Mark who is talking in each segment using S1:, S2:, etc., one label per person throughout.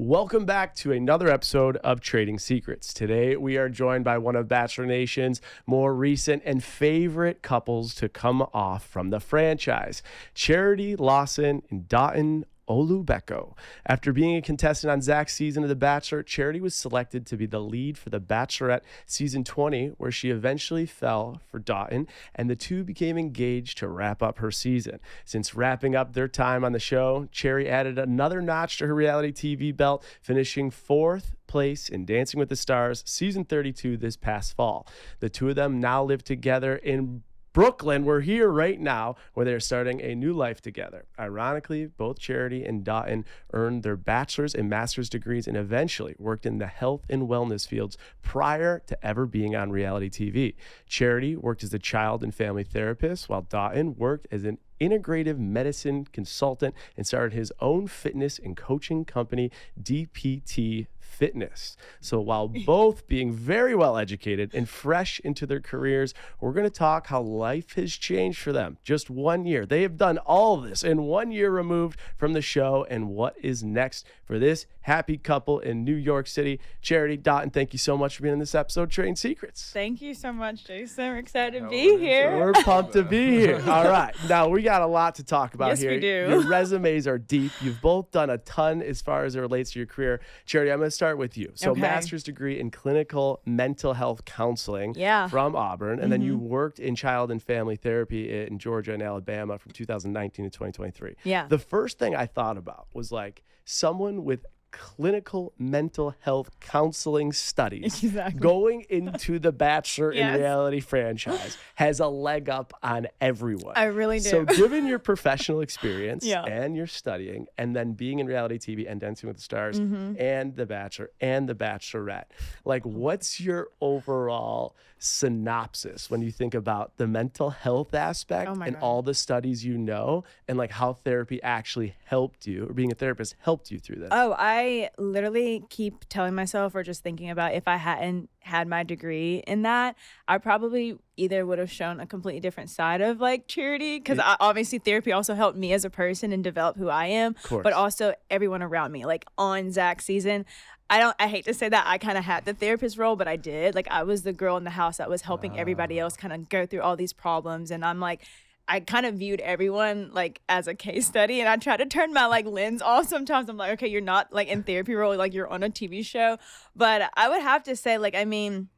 S1: Welcome back to another episode of Trading Secrets. Today, we are joined by one of Bachelor Nation's more recent and favorite couples to come off from the franchise, Charity, Lawson, and Dotun Olubeko. After being a contestant on Zach's season of The Bachelor, Charity was selected to be the lead for The Bachelorette season 20, where she eventually fell for Dotun, and the two became engaged to wrap up her season. Since wrapping up their time on the show, Charity added another notch to her reality TV belt, finishing 4th place in Dancing with the Stars season 32 this past fall. The two of them now live together in Brooklyn. We're here right now where they're starting a new life together. Ironically, both Charity and Dotun earned their bachelor's and master's degrees and eventually worked in the health and wellness fields prior to ever being on reality TV. Charity worked as a child and family therapist, while Dotun worked as an integrative medicine consultant and started his own fitness and coaching company, DPT Fitness. So while both being very well educated and fresh into their careers, we're going to talk how life has changed for them. Just 1 year. They have done all of this in 1 year removed from the show, and what is next for this happy couple in New York City. Charity, Dotun, thank you so much for being in this episode of Trading Secrets.
S2: Thank you so much, Jason. We're excited to be here.
S1: We're pumped to be here. All right. Now, we got a lot to talk about
S2: yes,
S1: here.
S2: We do.
S1: Your resumes are deep. You've both done a ton as far as it relates to your career. Charity, I'm going to start with you. So,
S2: okay.
S1: Master's degree in clinical mental health counseling from Auburn, and then you worked in child and family therapy in Georgia and Alabama from 2019 to 2023.
S2: Yeah.
S1: The first thing I thought about was like someone with clinical mental health counseling studies going into the Bachelor in reality franchise has a leg up on everyone.
S2: I really do.
S1: So given your professional experience and your studying and then being in reality TV and Dancing with the Stars and The Bachelor and The Bachelorette, like what's your overall synopsis when you think about the mental health aspect and all the studies you know and like how therapy actually helped you or being a therapist helped you through this?
S2: Oh, I literally keep telling myself or just thinking about if I hadn't had my degree in that, I probably either would have shown a completely different side of like Charity, because obviously therapy also helped me as a person and develop who I am, but also everyone around me. Like on Zach's season, I hate to say that I kind of had the therapist role, but I did. Like I was the girl in the house that was helping everybody else kind of go through all these problems. And I'm like, I kind of viewed everyone like as a case study, and I try to turn my like lens off sometimes. I'm like, okay, you're not like in therapy role, like you're on a TV show. But I would have to say, like, I mean,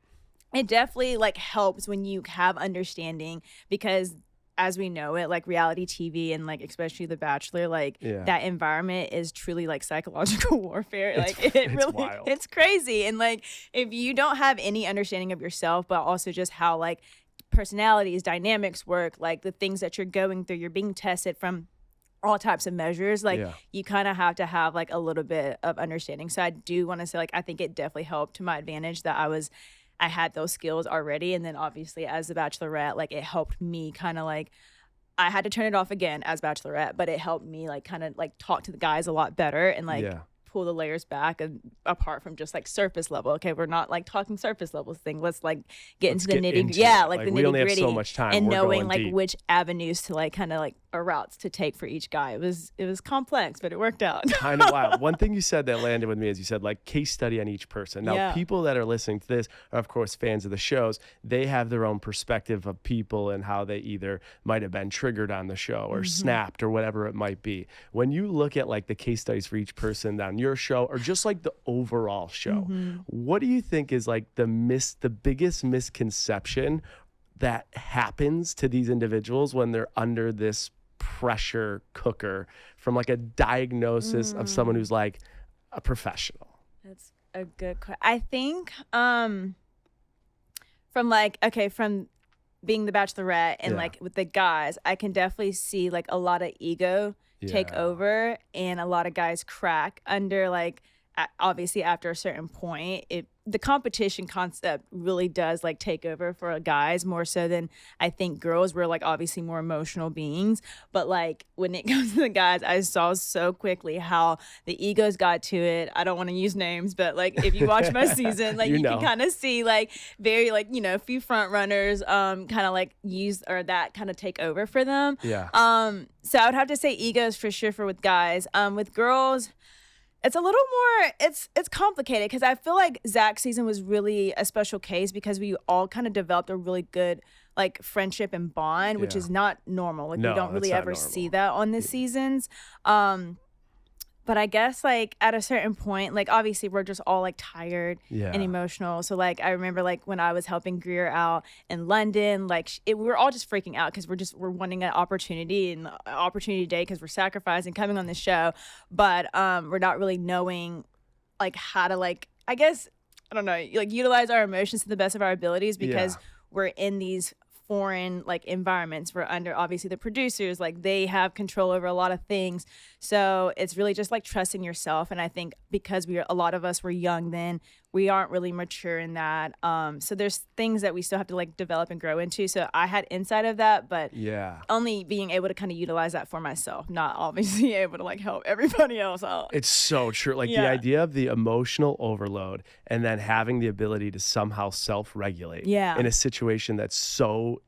S2: it definitely like helps when you have understanding, because as we know it, like reality TV and like especially The Bachelor, like that environment is truly like psychological warfare. Like it's crazy. And like if you don't have any understanding of yourself, but also just how like personalities, dynamics work, like the things that you're going through, you're being tested from all types of measures, like you kind of have to have like a little bit of understanding. So I do want to say, like, I think it definitely helped to my advantage that I had those skills already. And then obviously as the Bachelorette, like it helped me kind of like, I had to turn it off again as Bachelorette, but it helped me like kind of like talk to the guys a lot better and like pull the layers back and apart from just like surface level. Okay, we're not like talking surface level thing. Let's like get into the nitty. Yeah, like the nitty gritty. So much time. And knowing like deep. Which avenues to like kind of like or routes to take for each guy. It was complex, but it worked out.
S1: Kind of wild. One thing you said that landed with me is you said like case study on each person. Now people that are listening to this are of course fans of the shows. They have their own perspective of people and how they either might have been triggered on the show or snapped or whatever it might be. When you look at like the case studies for each person on your show or just like the overall show, what do you think is like the biggest misconception that happens to these individuals when they're under this pressure cooker from like a diagnosis of someone who's like a professional?
S2: That's a good question. I think from being the Bachelorette and like with the guys, I can definitely see like a lot of ego take over and a lot of guys crack under like obviously after a certain point the competition concept really does like take over for guys more so than I think girls. We're like obviously more emotional beings, but like when it comes to the guys, I saw so quickly how the egos got to it. I don't want to use names, but like if you watch my season, like you can kind of see like very like, you know, a few front runners kind of like use or that kind of take over for them. So I would have to say egos for sure for with guys. With girls, It's a little more, it's complicated because I feel like Zach's season was really a special case because we all kind of developed a really good like friendship and bond, which is not normal. Like
S1: No,
S2: we don't really
S1: that's not
S2: ever
S1: normal.
S2: see that on the seasons. But I guess like at a certain point, like obviously we're just all like tired and emotional. So like I remember like when I was helping Greer out in London, like we were all just freaking out because we're wanting an opportunity and opportunity day because we're sacrificing coming on the show, but we're not really knowing like how to like I guess I don't know like utilize our emotions to the best of our abilities because we're in these foreign like environments. We're under obviously the producers, like they have control over a lot of things. So it's really just like trusting yourself. And I think because a lot of us were young then, we aren't really mature in that. So there's things that we still have to like develop and grow into. So I had insight of that, but only being able to kind of utilize that for myself, not obviously able to like help everybody else out.
S1: It's so true. Like the idea of the emotional overload and then having the ability to somehow self-regulate in a situation that's so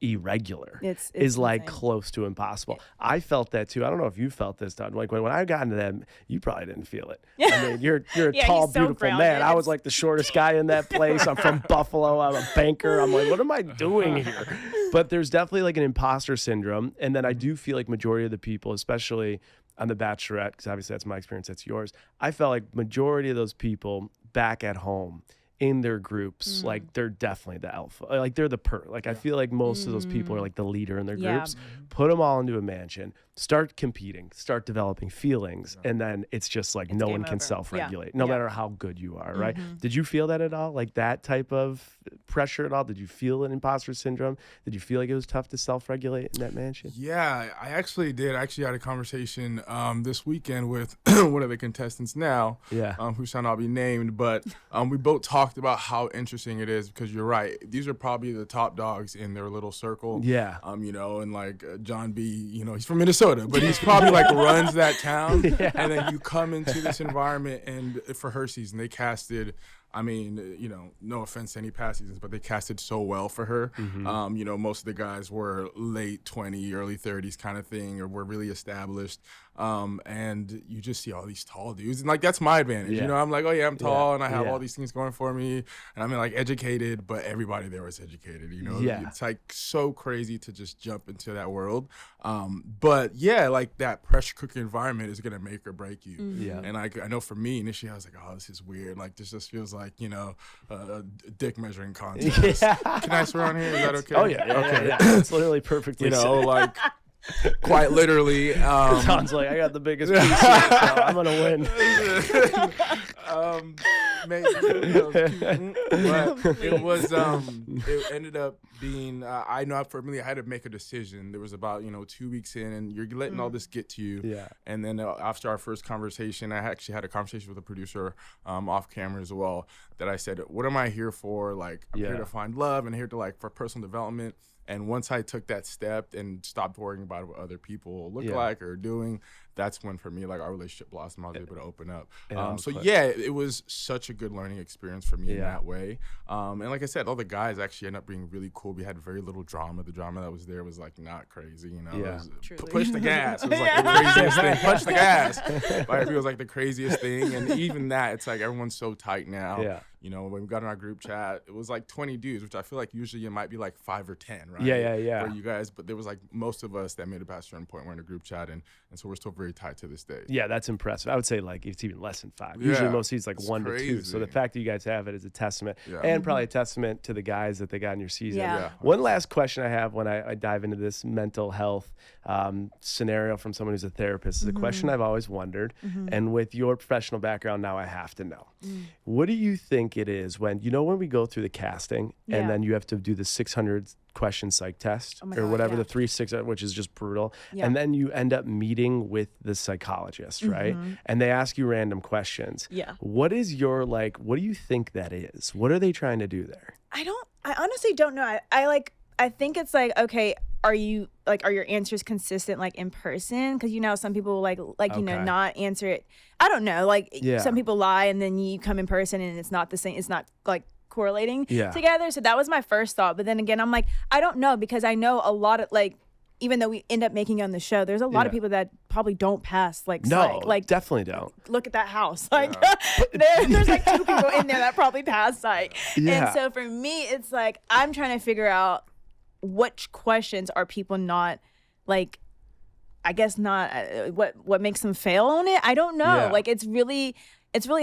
S1: irregular is like close to impossible. I felt that too. I don't know if you felt this, Don. Like when I got into that, you probably didn't feel it. I mean, you're a tall, beautiful man. I was like the shortest guy in that place. I'm from Buffalo. I'm a banker. I'm like, what am I doing here? But there's definitely like an imposter syndrome. And then I do feel like majority of the people, especially on The Bachelorette, because obviously that's my experience, that's yours. I felt like majority of those people back at home in their groups, like they're definitely the alpha, like they're the like I feel like most of those people are like the leader in their groups. Put them all into a mansion, start competing, start developing feelings, and then it's just like no one can self-regulate no matter how good you are, right? Did you feel that at all, like that type of pressure at all? Did you feel an imposter syndrome? Did you feel like it was tough to self-regulate in that mansion?
S3: Yeah, I actually did. I actually had a conversation this weekend with one of the contestants now, who shall not be named, but we both talked about how interesting it is because you're right. These are probably the top dogs in their little circle.
S1: Yeah.
S3: You know, and like John B, you know, he's from Minnesota, but he's probably like runs that town. And then you come into this environment, and for her season, they casted, I mean, you know, no offense to any past seasons, but they casted so well for her. You know, most of the guys were late 20, early 30s kind of thing, or were really established. And you just see all these tall dudes. And like, that's my advantage. You know, I'm like, oh yeah, I'm tall and I have all these things going for me. And I'm like educated, but everybody there was educated, you know? It's like so crazy to just jump into that world. But yeah, like that pressure cooker environment is going to make or break you. And I know for me, initially I was like, oh, this is weird. Like, this just feels like, you know, a dick measuring contest. Can I swear on here? Is that okay?
S1: Oh yeah. Okay. It's literally perfectly
S3: you know, like quite literally.
S1: Sounds like I got the biggest piece, so I'm gonna win.
S3: Maybe, but it was it ended up being I know for me I had to make a decision. There was about 2 weeks in, and you're letting all this get to you. And then after our first conversation, I actually had a conversation with a producer off camera as well, that I said, what am I here for? Like, I'm here to find love and here to like for personal development. And once I took that step and stopped worrying about what other people look like or doing, that's when for me, like, our relationship blossomed. I was able to open up. It was such a good learning experience for me in that way. And like I said, all the guys actually ended up being really cool. We had very little drama. The drama that was there was like not crazy, you know. It was, push the gas. It was like the craziest thing. Punch the gas. Like, it was like the craziest thing. And even that, it's like everyone's so tight now. You know, when we got in our group chat, it was like 20 dudes, which I feel like usually it might be like 5 or 10, right? For you guys, but there was like most of us that made it past a certain point were in a group chat, and so we're still very tight to this day.
S1: Yeah, that's impressive. I would say like it's even less than 5. Usually most seasons like 1 to 2. So the fact that you guys have it is a testament, and probably a testament to the guys that they got in your season. One last question I have when I dive into this mental health scenario from someone who's a therapist is a question I've always wondered, and with your professional background now, I have to know. What do you think it is when we go through the casting and then you have to do the 600 question psych test or whatever, the 3-6, which is just brutal, and then you end up meeting with the psychologist, right? And they ask you random questions. What is your what do you think that is? What are they trying to do there?
S2: I honestly don't know. I think it's like, okay, are your answers consistent like in person? Because some people not answer it. I don't know, some people lie and then you come in person and it's not the same. It's not like correlating together. So that was my first thought. But then again, I'm like, I don't know, because I know a lot of even though we end up making it on the show, there's a lot of people that probably don't pass like psych. Like
S1: definitely don't.
S2: Look at that house. Like there's like 2 people in there that probably pass psych. And so for me, it's like I'm trying to figure out which questions are people not like, I guess not what makes them fail on it. I don't know. Like it's really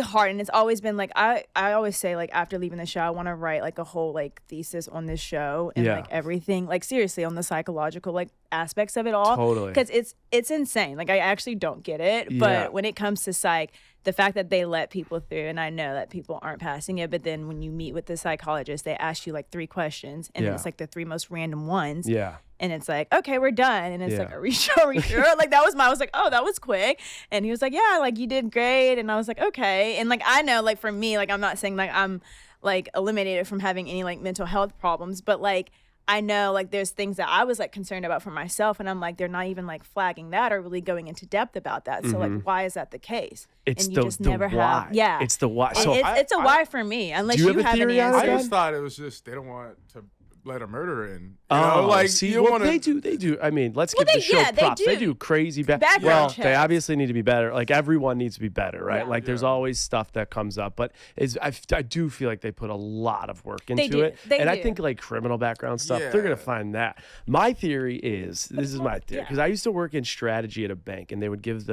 S2: hard, and it's always been like I always say, like, after leaving the show I want to write like a whole like thesis on this show and like everything, like seriously on the psychological like aspects of it all.
S1: Totally.
S2: Because it's insane. Like I actually don't get it, but when it comes to psych, the fact that they let people through, and I know that people aren't passing it, but then when you meet with the psychologist, they ask you like 3 questions, and it's like the 3 most random ones. Yeah. And it's like, okay, we're done. And it's like, are we sure? Like I was like, oh, that was quick. And he was like, yeah, like you did great. And I was like, okay. And like, I know, like for me, like I'm not saying like I'm like eliminated from having any like mental health problems, but like I know like there's things that I was like concerned about for myself, and I'm like, they're not even like flagging that or really going into depth about that. So like, why is that the case?
S1: It's
S2: and you just never
S1: why.
S2: have. Yeah.
S1: It's the why.
S2: So it's a why for me, unless
S1: you
S2: you
S1: have
S2: have an
S1: theory on it?
S2: answer.
S3: I just thought it was just they don't want to let a murderer in. You know? Like,
S1: see,
S3: you
S1: well,
S3: wanna...
S1: they do. I mean, let's give the show props. They do crazy
S2: background
S1: well,
S2: checks.
S1: they obviously need to be better. Like everyone needs to be better, right?
S2: Yeah.
S1: Like there's always stuff that comes up, but I do feel like they put a lot of work into it. And I think like criminal background stuff, they're gonna find that. My theory is this is my theory because I used to work in strategy at a bank, and they would give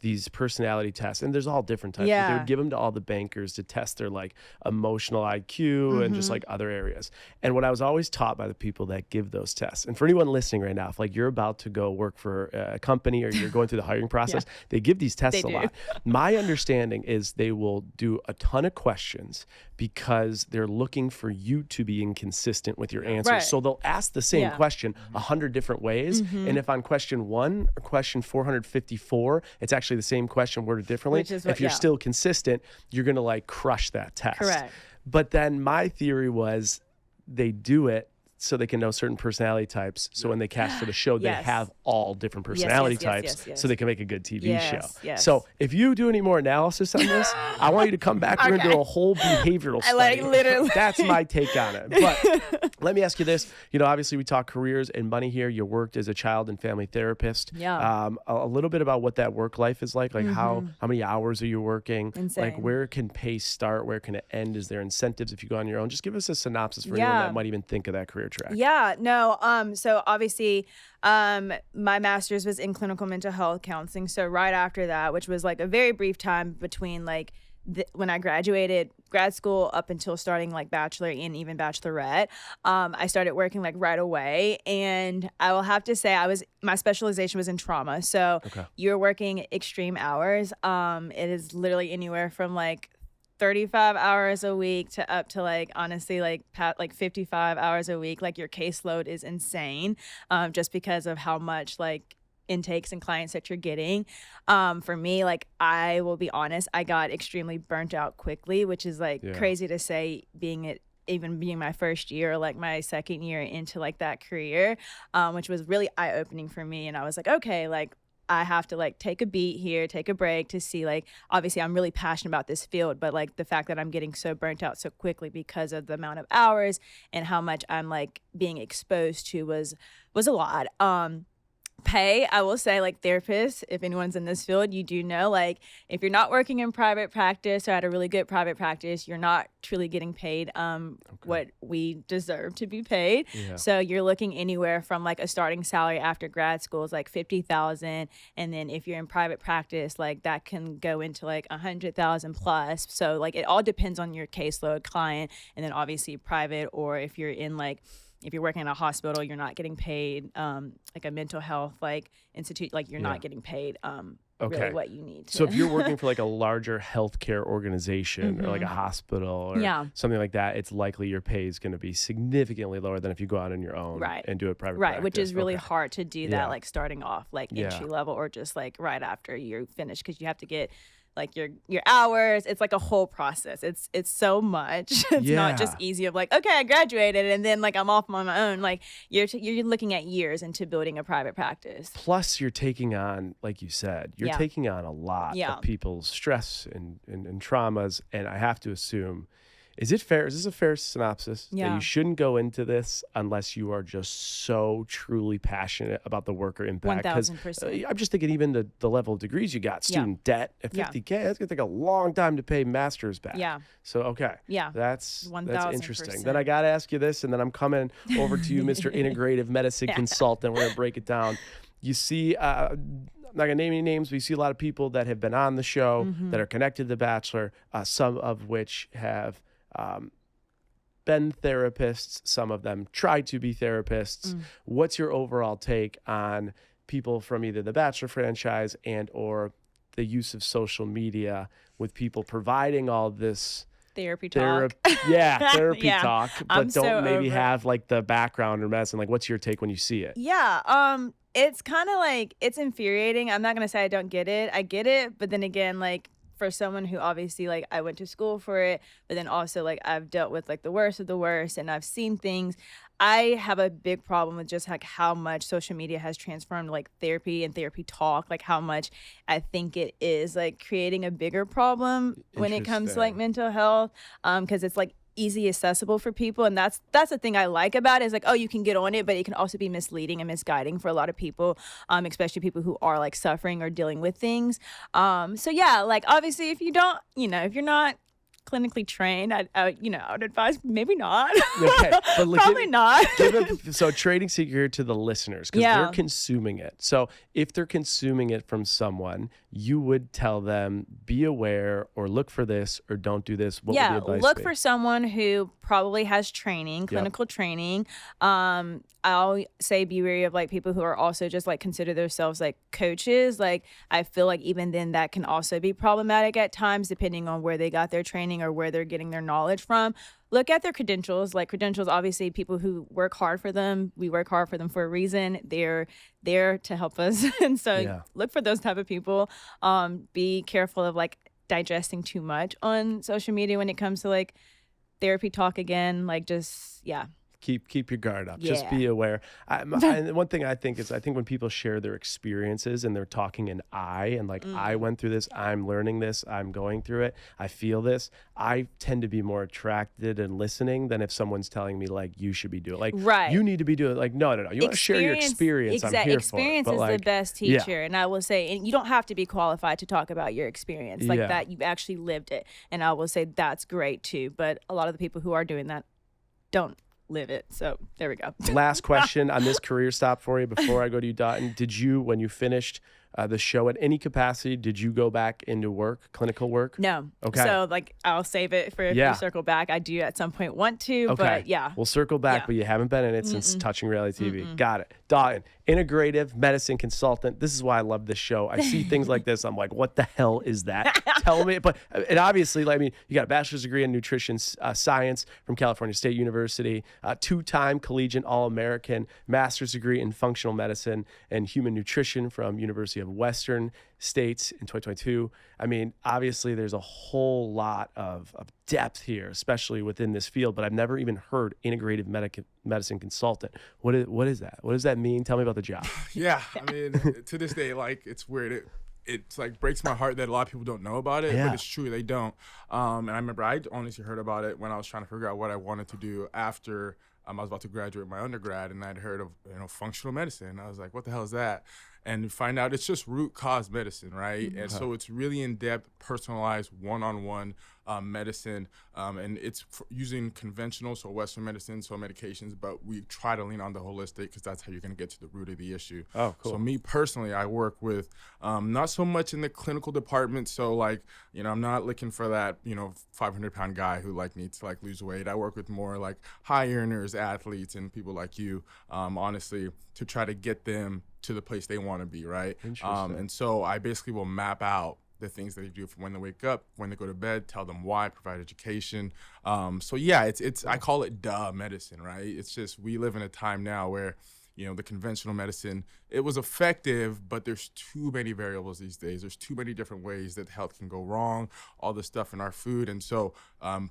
S1: these personality tests, and there's all different types. But they would give them to all the bankers to test their like emotional IQ and just like other areas. And what I was always taught by the people that give those tests, and for anyone listening right now, if like you're about to go work for a company or you're going through the hiring process, they give these tests a lot. My understanding is they will do a ton of questions because they're looking for you to be inconsistent with your answers.
S2: Right.
S1: So they'll ask the same question 100 different ways, and if on question 1 or question 454, it's actually the same question worded differently. If you're still consistent, you're gonna like crush that test.
S2: Correct.
S1: But then my theory was they do it so they can know certain personality types. So when they cast for the show, they have all different personality types so they can make a good TV show.
S2: Yes.
S1: So if you do any more analysis on this, I want you to come back. We're going to do a whole behavioral study.
S2: Like literally.
S1: That's my take on it. But let me ask you this. You know, obviously we talk careers and money here. You worked as a child and family therapist.
S2: Yeah.
S1: A little bit about what that work life is like how many hours are you working?
S2: Insane.
S1: Like where can pay start? Where can it end? Is there incentives if you go on your own? Just give us a synopsis for anyone that might even think of that career track.
S2: Yeah, no. So obviously, my master's was in clinical mental health counseling. So right after that, which was like a very brief time between like when I graduated grad school up until starting like Bachelor and even Bachelorette, I started working like right away. And I will have to say my specialization was in trauma. So you're working extreme hours. It is literally anywhere from like 35 hours a week to up to like honestly like 55 hours a week. Like your caseload is insane, just because of how much like intakes and clients that you're getting. For me, like I will be honest, I got extremely burnt out quickly, which is like crazy to say, being my first year or like my second year into like that career, which was really eye-opening for me. And I was like, okay, like I have to like take a beat here, take a break to see, like, obviously I'm really passionate about this field, but like the fact that I'm getting so burnt out so quickly because of the amount of hours and how much I'm like being exposed to was a lot. Pay, I will say, like therapists, if anyone's in this field, you do know, like if you're not working in private practice or at a really good private practice, you're not truly getting paid what we deserve to be paid. So you're looking anywhere from like a starting salary after grad school is like $50,000, and then if you're in private practice, like that can go into like $100,000 plus. So like it all depends on your caseload, client, and then obviously private, or if you're in like, if you're working in a hospital, you're not getting paid, like a mental health like institute, like you're not getting paid really what you need to.
S1: So if you're working for like a larger healthcare organization or like a hospital or something like that, it's likely your pay is going to be significantly lower than if you go out on your own and do it private practice.
S2: Which is really hard to do that, like starting off like entry level or just like right after you're finished, because you have to get like your hours. It's like a whole process. It's so much. It's not just easy of like, okay, I graduated and then like I'm off on my own. Like you're looking at years into building a private practice.
S1: Plus you're taking on, like you said, you're taking on a lot of people's stress and traumas. And I have to assume Is it fair? Is this a fair synopsis?
S2: Yeah.
S1: That you shouldn't go into this unless you are just so truly passionate about the worker impact.
S2: 1000%.
S1: I'm just thinking even the level of degrees you got, student debt at 50K, that's going to take a long time to pay master's back.
S2: Yeah.
S1: So, okay.
S2: Yeah.
S1: That's
S2: 1000%.
S1: interesting. Then I got to ask you this, and then I'm coming over to you, Mr. Integrative Medicine Consultant. We're going to break it down. You see, I'm not going to name any names, but you see a lot of people that have been on the show that are connected to The Bachelor, some of which have been therapists, some of them try to be therapists. What's your overall take on people from either the Bachelor franchise and or the use of social media with people providing all this
S2: therapy talk?
S1: Therapy
S2: Yeah.
S1: talk,
S2: I'm
S1: but
S2: so
S1: don't maybe
S2: over it.
S1: have like the background or medicine. Like, what's your take when you see it?
S2: Yeah, it's kind of like, it's infuriating. I'm not gonna say I don't get it. I get it, but then again, like, for someone who obviously, like, I went to school for it, but then also, like, I've dealt with, like, the worst of the worst, and I've seen things. I have a big problem with just, like, how much social media has transformed, like, therapy and therapy talk, like, how much I think it is, like, creating a bigger problem when it comes to, like, mental health, because it's, like, easy accessible for people, and that's the thing I like about it, is like, oh, you can get on it, but it can also be misleading and misguiding for a lot of people, especially people who are like suffering or dealing with things. So yeah, like, obviously, if you don't, if you're not clinically trained, I would advise maybe not.
S1: Okay, but
S2: Probably not.
S1: So trading secret to the listeners, because they're consuming it. So if they're consuming it from someone, you would tell them, be aware or look for this or don't do this. What would the advice
S2: look
S1: be?
S2: for someone who probably has training, clinical training. I'll say be wary of like people who are also just like consider themselves like coaches. Like, I feel like even then that can also be problematic at times, depending on where they got their training or where they're getting their knowledge from. Look at their credentials. Like, credentials, obviously, people who work hard for them, we work hard for them for a reason. They're there to help us. And so look for those type of people. Be careful of like digesting too much on social media when it comes to like therapy talk again. Like, just,
S1: Keep your guard up. Just be aware. And one thing I think is, I think when people share their experiences and they're talking in I, and like, I went through this, I'm learning this, I'm going through it, I feel this, I tend to be more attracted and listening than if someone's telling me like, you should be doing it. Like, you need to be doing it. Like, no. You want to share your experience. I'm here
S2: experience
S1: for it.
S2: is
S1: like,
S2: the best teacher. And I will say, and you don't have to be qualified to talk about your experience like that. You've actually lived it. And I will say that's great too. But a lot of the people who are doing that don't live it. So there we go.
S1: Last question on this career stop for you before I go to you, Dotun. Did you, when you finished the show at any capacity, did you go back into work, clinical work?
S2: No.
S1: Okay.
S2: So like, I'll save it for if you circle back. I do at some point want to, but
S1: We'll circle back, but you haven't been in it since Touching Reality TV. Got it. Dotun, integrative medicine consultant. This is why I love this show. I see things like this. I'm like, what the hell is that? Tell me. But and obviously, like, I mean, you got a bachelor's degree in nutrition science from California State University, 2-time collegiate All-American, master's degree in functional medicine and human nutrition from University of Western States in 2022. I mean, obviously, there's a whole lot of depth here, especially within this field, but I've never even heard integrative medicine consultant. What is that? What does that mean? Tell me about the job.
S3: Yeah, I mean, to this day, like, it's weird. It's like breaks my heart that a lot of people don't know about it, but it's true, they don't. And I remember I honestly heard about it when I was trying to figure out what I wanted to do after I was about to graduate my undergrad, and I'd heard of functional medicine. I was like, what the hell is that? And you find out it's just root cause medicine, right? And so it's really in-depth, personalized, one-on-one medicine, and it's using conventional, so Western medicine, so medications, but we try to lean on the holistic because that's how you're going to get to the root of the issue. Oh, cool. So me personally, I work with not so much in the clinical department, so like, I'm not looking for that 500-pound guy who like needs to like lose weight. I work with more like high earners, athletes, and people like you, honestly, to try to get them to the place they want to be, right? And so I basically will map out the things that they do from when they wake up, when they go to bed, tell them why, provide education. So yeah, it's I call it medicine, right? It's just, we live in a time now where the conventional medicine, it was effective, but there's too many variables these days. There's too many different ways that health can go wrong, all the stuff in our food. And so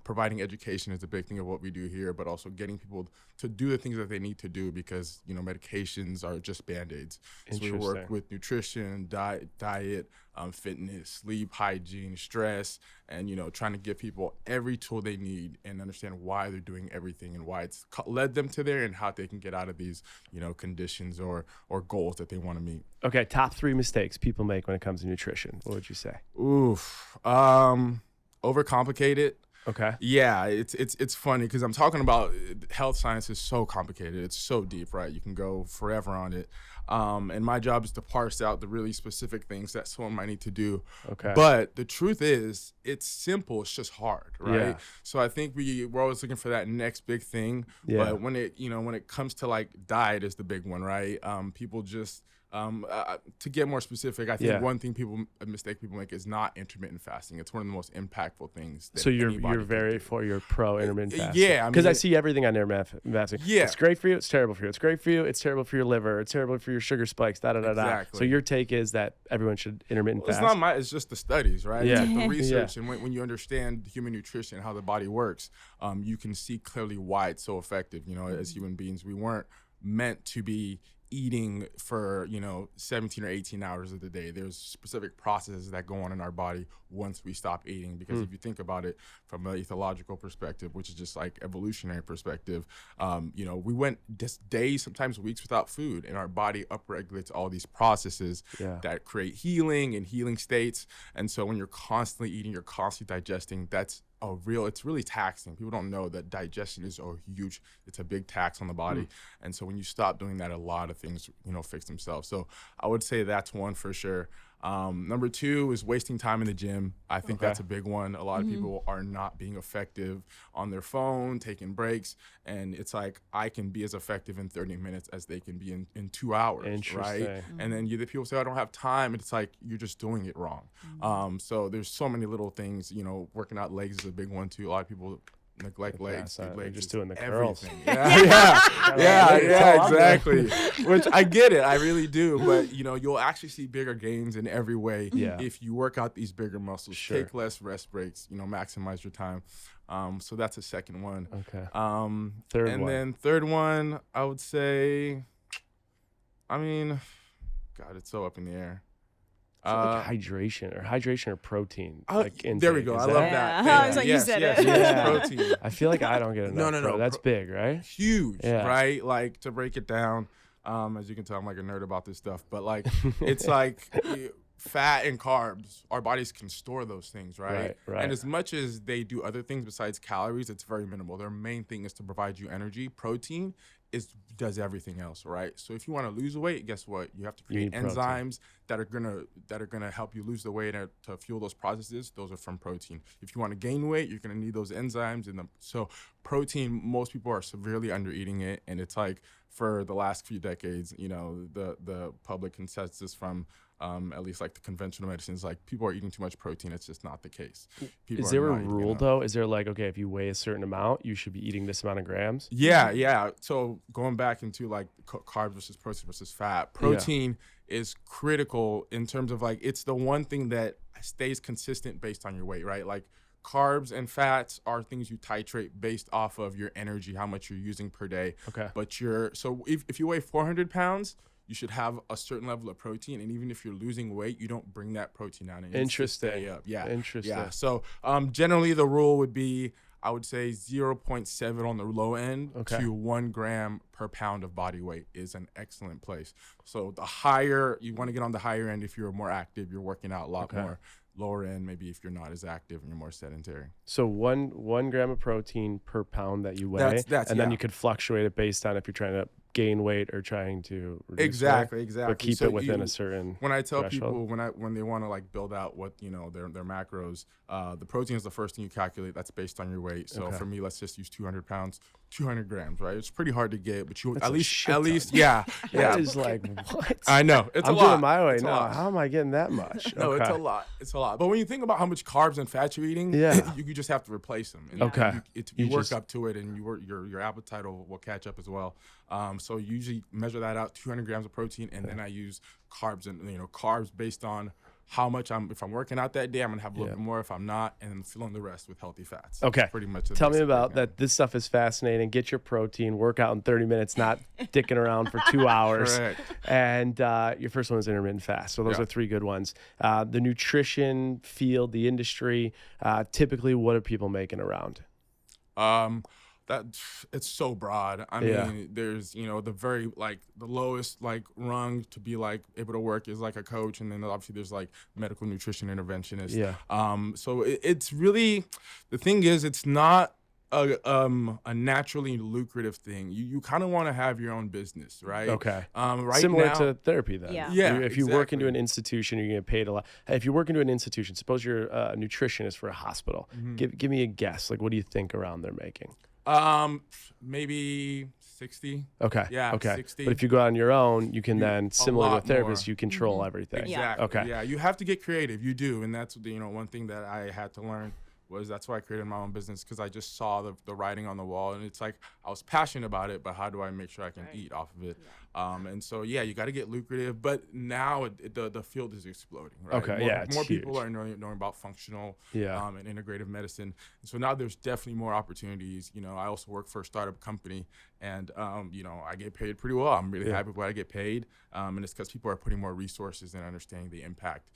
S3: providing education is a big thing of what we do here, but also getting people to do the things that they need to do because, medications are just Band-Aids. So we work with nutrition, diet, fitness, sleep, hygiene, stress, and, you know, trying to give people every tool they need and understand why they're doing everything and why it's led them to there and how they can get out of these, you know, conditions or goals that they want to meet.
S1: Okay, top 3 mistakes people make when it comes to nutrition. What would you say?
S3: Oof. Overcomplicate it.
S1: Okay.
S3: Yeah, it's funny because I'm talking about health science is so complicated. It's so deep, right? You can go forever on it. And my job is to parse out the really specific things that someone might need to do.
S1: Okay.
S3: But the truth is, it's simple. It's just hard, right?
S1: Yeah.
S3: So I think we're always looking for that next big thing.
S1: Yeah.
S3: But when it comes to like diet is the big one, right? People just to get more specific, I think one thing a mistake people make is not intermittent fasting. It's one of the most impactful things.
S1: So you're pro intermittent fasting.
S3: Yeah,
S1: because I see everything on intermittent fasting.
S3: Yeah,
S1: it's great for you. It's terrible for you. It's great for you. It's terrible for your liver. It's terrible for your sugar spikes.
S3: Exactly.
S1: So your take is that everyone should intermittent fast.
S3: It's not it's just the studies, right?
S1: Yeah,
S3: it's like the research, and when you understand human nutrition, how the body works, you can see clearly why it's so effective. You know, as human beings, we weren't meant to be eating for 17 or 18 hours of the day. There's specific processes that go on in our body once we stop eating, because if you think about it from an ethological perspective, which is just like evolutionary perspective, we went just days, sometimes weeks without food, and our body upregulates all these processes that create healing and healing states. And so when you're constantly eating, you're constantly digesting, it's really taxing. People don't know that digestion is it's a big tax on the body. And so when you stop doing that, a lot of things, fix themselves. So I would say that's one for sure. Number 2 is wasting time in the gym. I think that's a big one. A lot of people are not being effective on their phone, taking breaks. And it's like, I can be as effective in 30 minutes as they can be in 2 hours, right? And then the people say, I don't have time. And it's like, you're just doing it wrong. So there's so many little things, working out legs is a big one too. A lot of people neglect legs. Legs
S1: just doing the
S3: curls.
S1: everything.
S3: Yeah, exactly. Which I get it, I really do. But you'll actually see bigger gains in every way if you work out these bigger muscles. Take less rest breaks. Maximize your time. So that's a second one.
S1: Okay.
S3: Third one, I would say, God, it's so up in the air.
S1: Like hydration or protein.
S3: There we go. I love that.
S2: I was like, you said it.
S1: Yeah.
S3: Protein.
S1: I feel like I don't get enough. No. That's big, right?
S3: Huge, right? Like, to break it down, as you can tell, I'm like a nerd about this stuff. But like, it's like fat and carbs. Our bodies can store those things, right? And as much as they do other things besides calories, it's very minimal. Their main thing is to provide you energy. Protein does everything else, right? So if you want to lose weight, guess what? You have to create enzymes that are gonna help you lose the weight to fuel those processes. Those are from protein. If you want to gain weight, you're gonna need those enzymes. So protein, most people are severely under eating it, and it's like for the last few decades, the public consensus from at least like the conventional medicines, like people are eating too much protein. It's just not the case.
S1: Is there a rule though? Is there like, okay, if you weigh a certain amount, you should be eating this amount of grams?
S3: Yeah. So going back into like carbs versus protein versus fat, protein is critical in terms of like, it's the one thing that stays consistent based on your weight, right? Like carbs and fats are things you titrate based off of your energy, how much you're using per day.
S1: Okay.
S3: But so if you weigh 400 pounds, you should have a certain level of protein, and even if you're losing weight, you don't bring that protein down. And
S1: Interesting.
S3: Stay up. Yeah.
S1: Interesting.
S3: Yeah. So generally, the rule would be, I would say 0.7 on the low end to 1 gram per pound of body weight is an excellent place. So the higher you want to get on the higher end, if you're more active, you're working out a lot more. Lower end, maybe if you're not as active and you're more sedentary.
S1: So one gram of protein per pound that you weigh, then you could fluctuate it based on if you're trying to gain weight or trying to reduce
S3: exactly
S1: weight, but keep it within a certain
S3: when I tell
S1: threshold.
S3: people when they want to like build out what their macros, the protein is the first thing you calculate. That's based on your weight. So for me, let's just use 200 pounds, 200 grams, right? It's pretty hard to get, but at least
S1: that is like, what?
S3: I know, it's
S1: I'm
S3: a lot.
S1: doing my way now. How am I getting that much?
S3: No, it's a lot. But when you think about how much carbs and fats you're eating, you just have to replace them. And you work up to it, and your appetite will catch up as well. So you usually measure that out, 200 grams of protein, and then I use carbs and carbs based on how much if I'm working out that day, I'm gonna have a little bit more. If I'm not, and I'm filling the rest with healthy fats.
S1: Okay.
S3: That's pretty much.
S1: Tell me about that. This stuff is fascinating. Get your protein, work out in 30 minutes, not dicking around for 2 hours.
S3: Correct.
S1: And your first one is intermittent fast. So those are 3 good ones. The nutrition field, the industry, typically what are people making around?
S3: That it's so broad. I mean, there's, the very the lowest rung to be able to work is a coach, and then obviously there's medical nutrition interventionist.
S1: Yeah.
S3: So it's really, the thing is, it's not a naturally lucrative thing. You kind of want to have your own business, right?
S1: Okay.
S3: Right
S1: Similar
S3: now,
S1: to therapy then.
S3: Yeah,
S1: If you work into an institution, you're going to get paid a lot. If you work into an institution, suppose you're a nutritionist for a hospital. Give me a guess. What do you think around they're making?
S3: Maybe 60.
S1: Okay.
S3: Yeah.
S1: Okay.
S3: 60.
S1: But if you go on your own, you can then, similar to a therapist,
S3: more.
S1: you control everything.
S3: Exactly.
S1: Okay.
S3: Yeah. You have to get creative. You do, and that's one thing that I had to learn. That's why I created my own business, because I just saw the writing on the wall, and it's I was passionate about it, but how do I make sure I can eat off of it? And so you got to get lucrative, but now the field is exploding, right?
S1: Okay,
S3: more
S1: huge.
S3: people are knowing about functional and integrative medicine, and so now there's definitely more opportunities. I also work for a startup company, and I get paid pretty well. I'm really happy with what I get paid, and it's because people are putting more resources and understanding the impact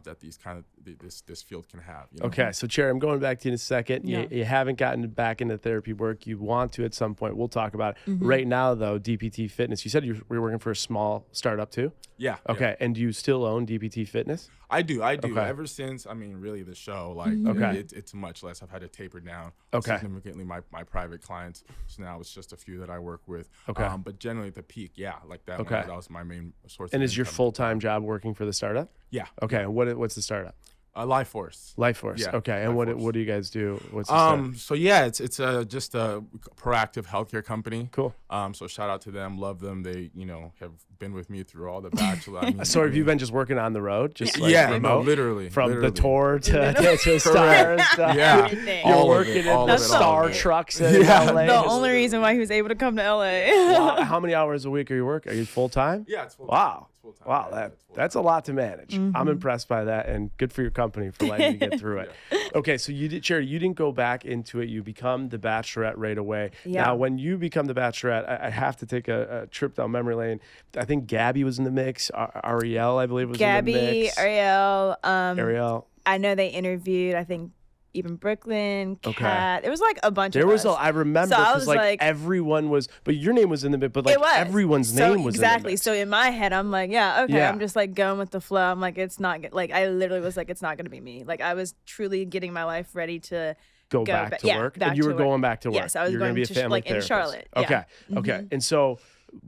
S3: that this field can have.
S1: Okay, so Cherry, I'm going back to you in a second. You haven't gotten back into therapy work. You want to at some point. We'll talk about it. Right now, though, DPT Fitness. You said you were working for a small startup too?
S3: Yeah.
S1: Okay, and do you still own DPT Fitness?
S3: I do.
S1: Okay.
S3: Ever since, really the show, it's much less. I've had to taper down significantly my private clients. So now it's just a few that I work with.
S1: Okay.
S3: But generally at the peak, that
S1: Okay.
S3: that was my main source.
S1: And
S3: of
S1: is your
S3: income.
S1: full-time job working for the startup?
S3: Yeah.
S1: Okay, and what's the startup?
S3: Life Force.
S1: Life Force.
S3: Yeah,
S1: Okay, and
S3: Life
S1: what
S3: Force.
S1: do you guys do? What's the startup?
S3: So it's just a proactive healthcare company.
S1: Cool.
S3: So shout out to them, love them. They have been with me through all the Bachelor.
S1: So have you been just working on the road, just remote?
S3: Literally
S1: from the
S3: literally.
S1: tour to stars?
S3: Yeah,
S2: Everything.
S1: You're
S3: all of
S1: working
S3: it,
S1: in
S3: all
S1: the
S3: of it, all
S1: Star
S3: of it.
S1: trucks in LA.
S2: The only reason why he was able to come to LA.
S1: Wow. How many hours a week are you working? Are you full time?
S3: Yeah, it's full time.
S1: Wow.
S3: It's full time.
S1: Wow,
S3: Yeah, it's full
S1: that's a lot to manage. I'm impressed by that, and good for your company for letting you get through it. Okay, so Cherry, you didn't go back into it. You become the Bachelorette right away.
S2: Yeah.
S1: Now, when you become the Bachelorette, I have to take a trip down memory lane. I think Gabby was in the mix. Ariel, I believe, was in the mix.
S2: Ariel.
S1: Ariel.
S2: I know they interviewed, I think, even Brooklyn, Kat. It was a bunch
S1: There
S2: of
S1: was
S2: us.
S1: I remember
S2: So I
S1: because
S2: was
S1: everyone was, but your name was in the mix, but
S2: It was.
S1: everyone's
S2: So
S1: name was
S2: exactly.
S1: in the mix.
S2: So in my head, I'm okay.
S1: Yeah.
S2: I'm just going with the flow. I'm it's not I literally was it's not gonna be me. I was truly getting my life ready to
S1: go back to work,
S2: back
S1: and you
S2: to
S1: were
S2: work.
S1: going back to work.
S2: Yes, I was
S1: You're
S2: going
S1: gonna be a
S2: to
S1: family
S2: in
S1: therapist.
S2: Charlotte.
S1: Okay,
S2: Yeah.
S1: okay. And so,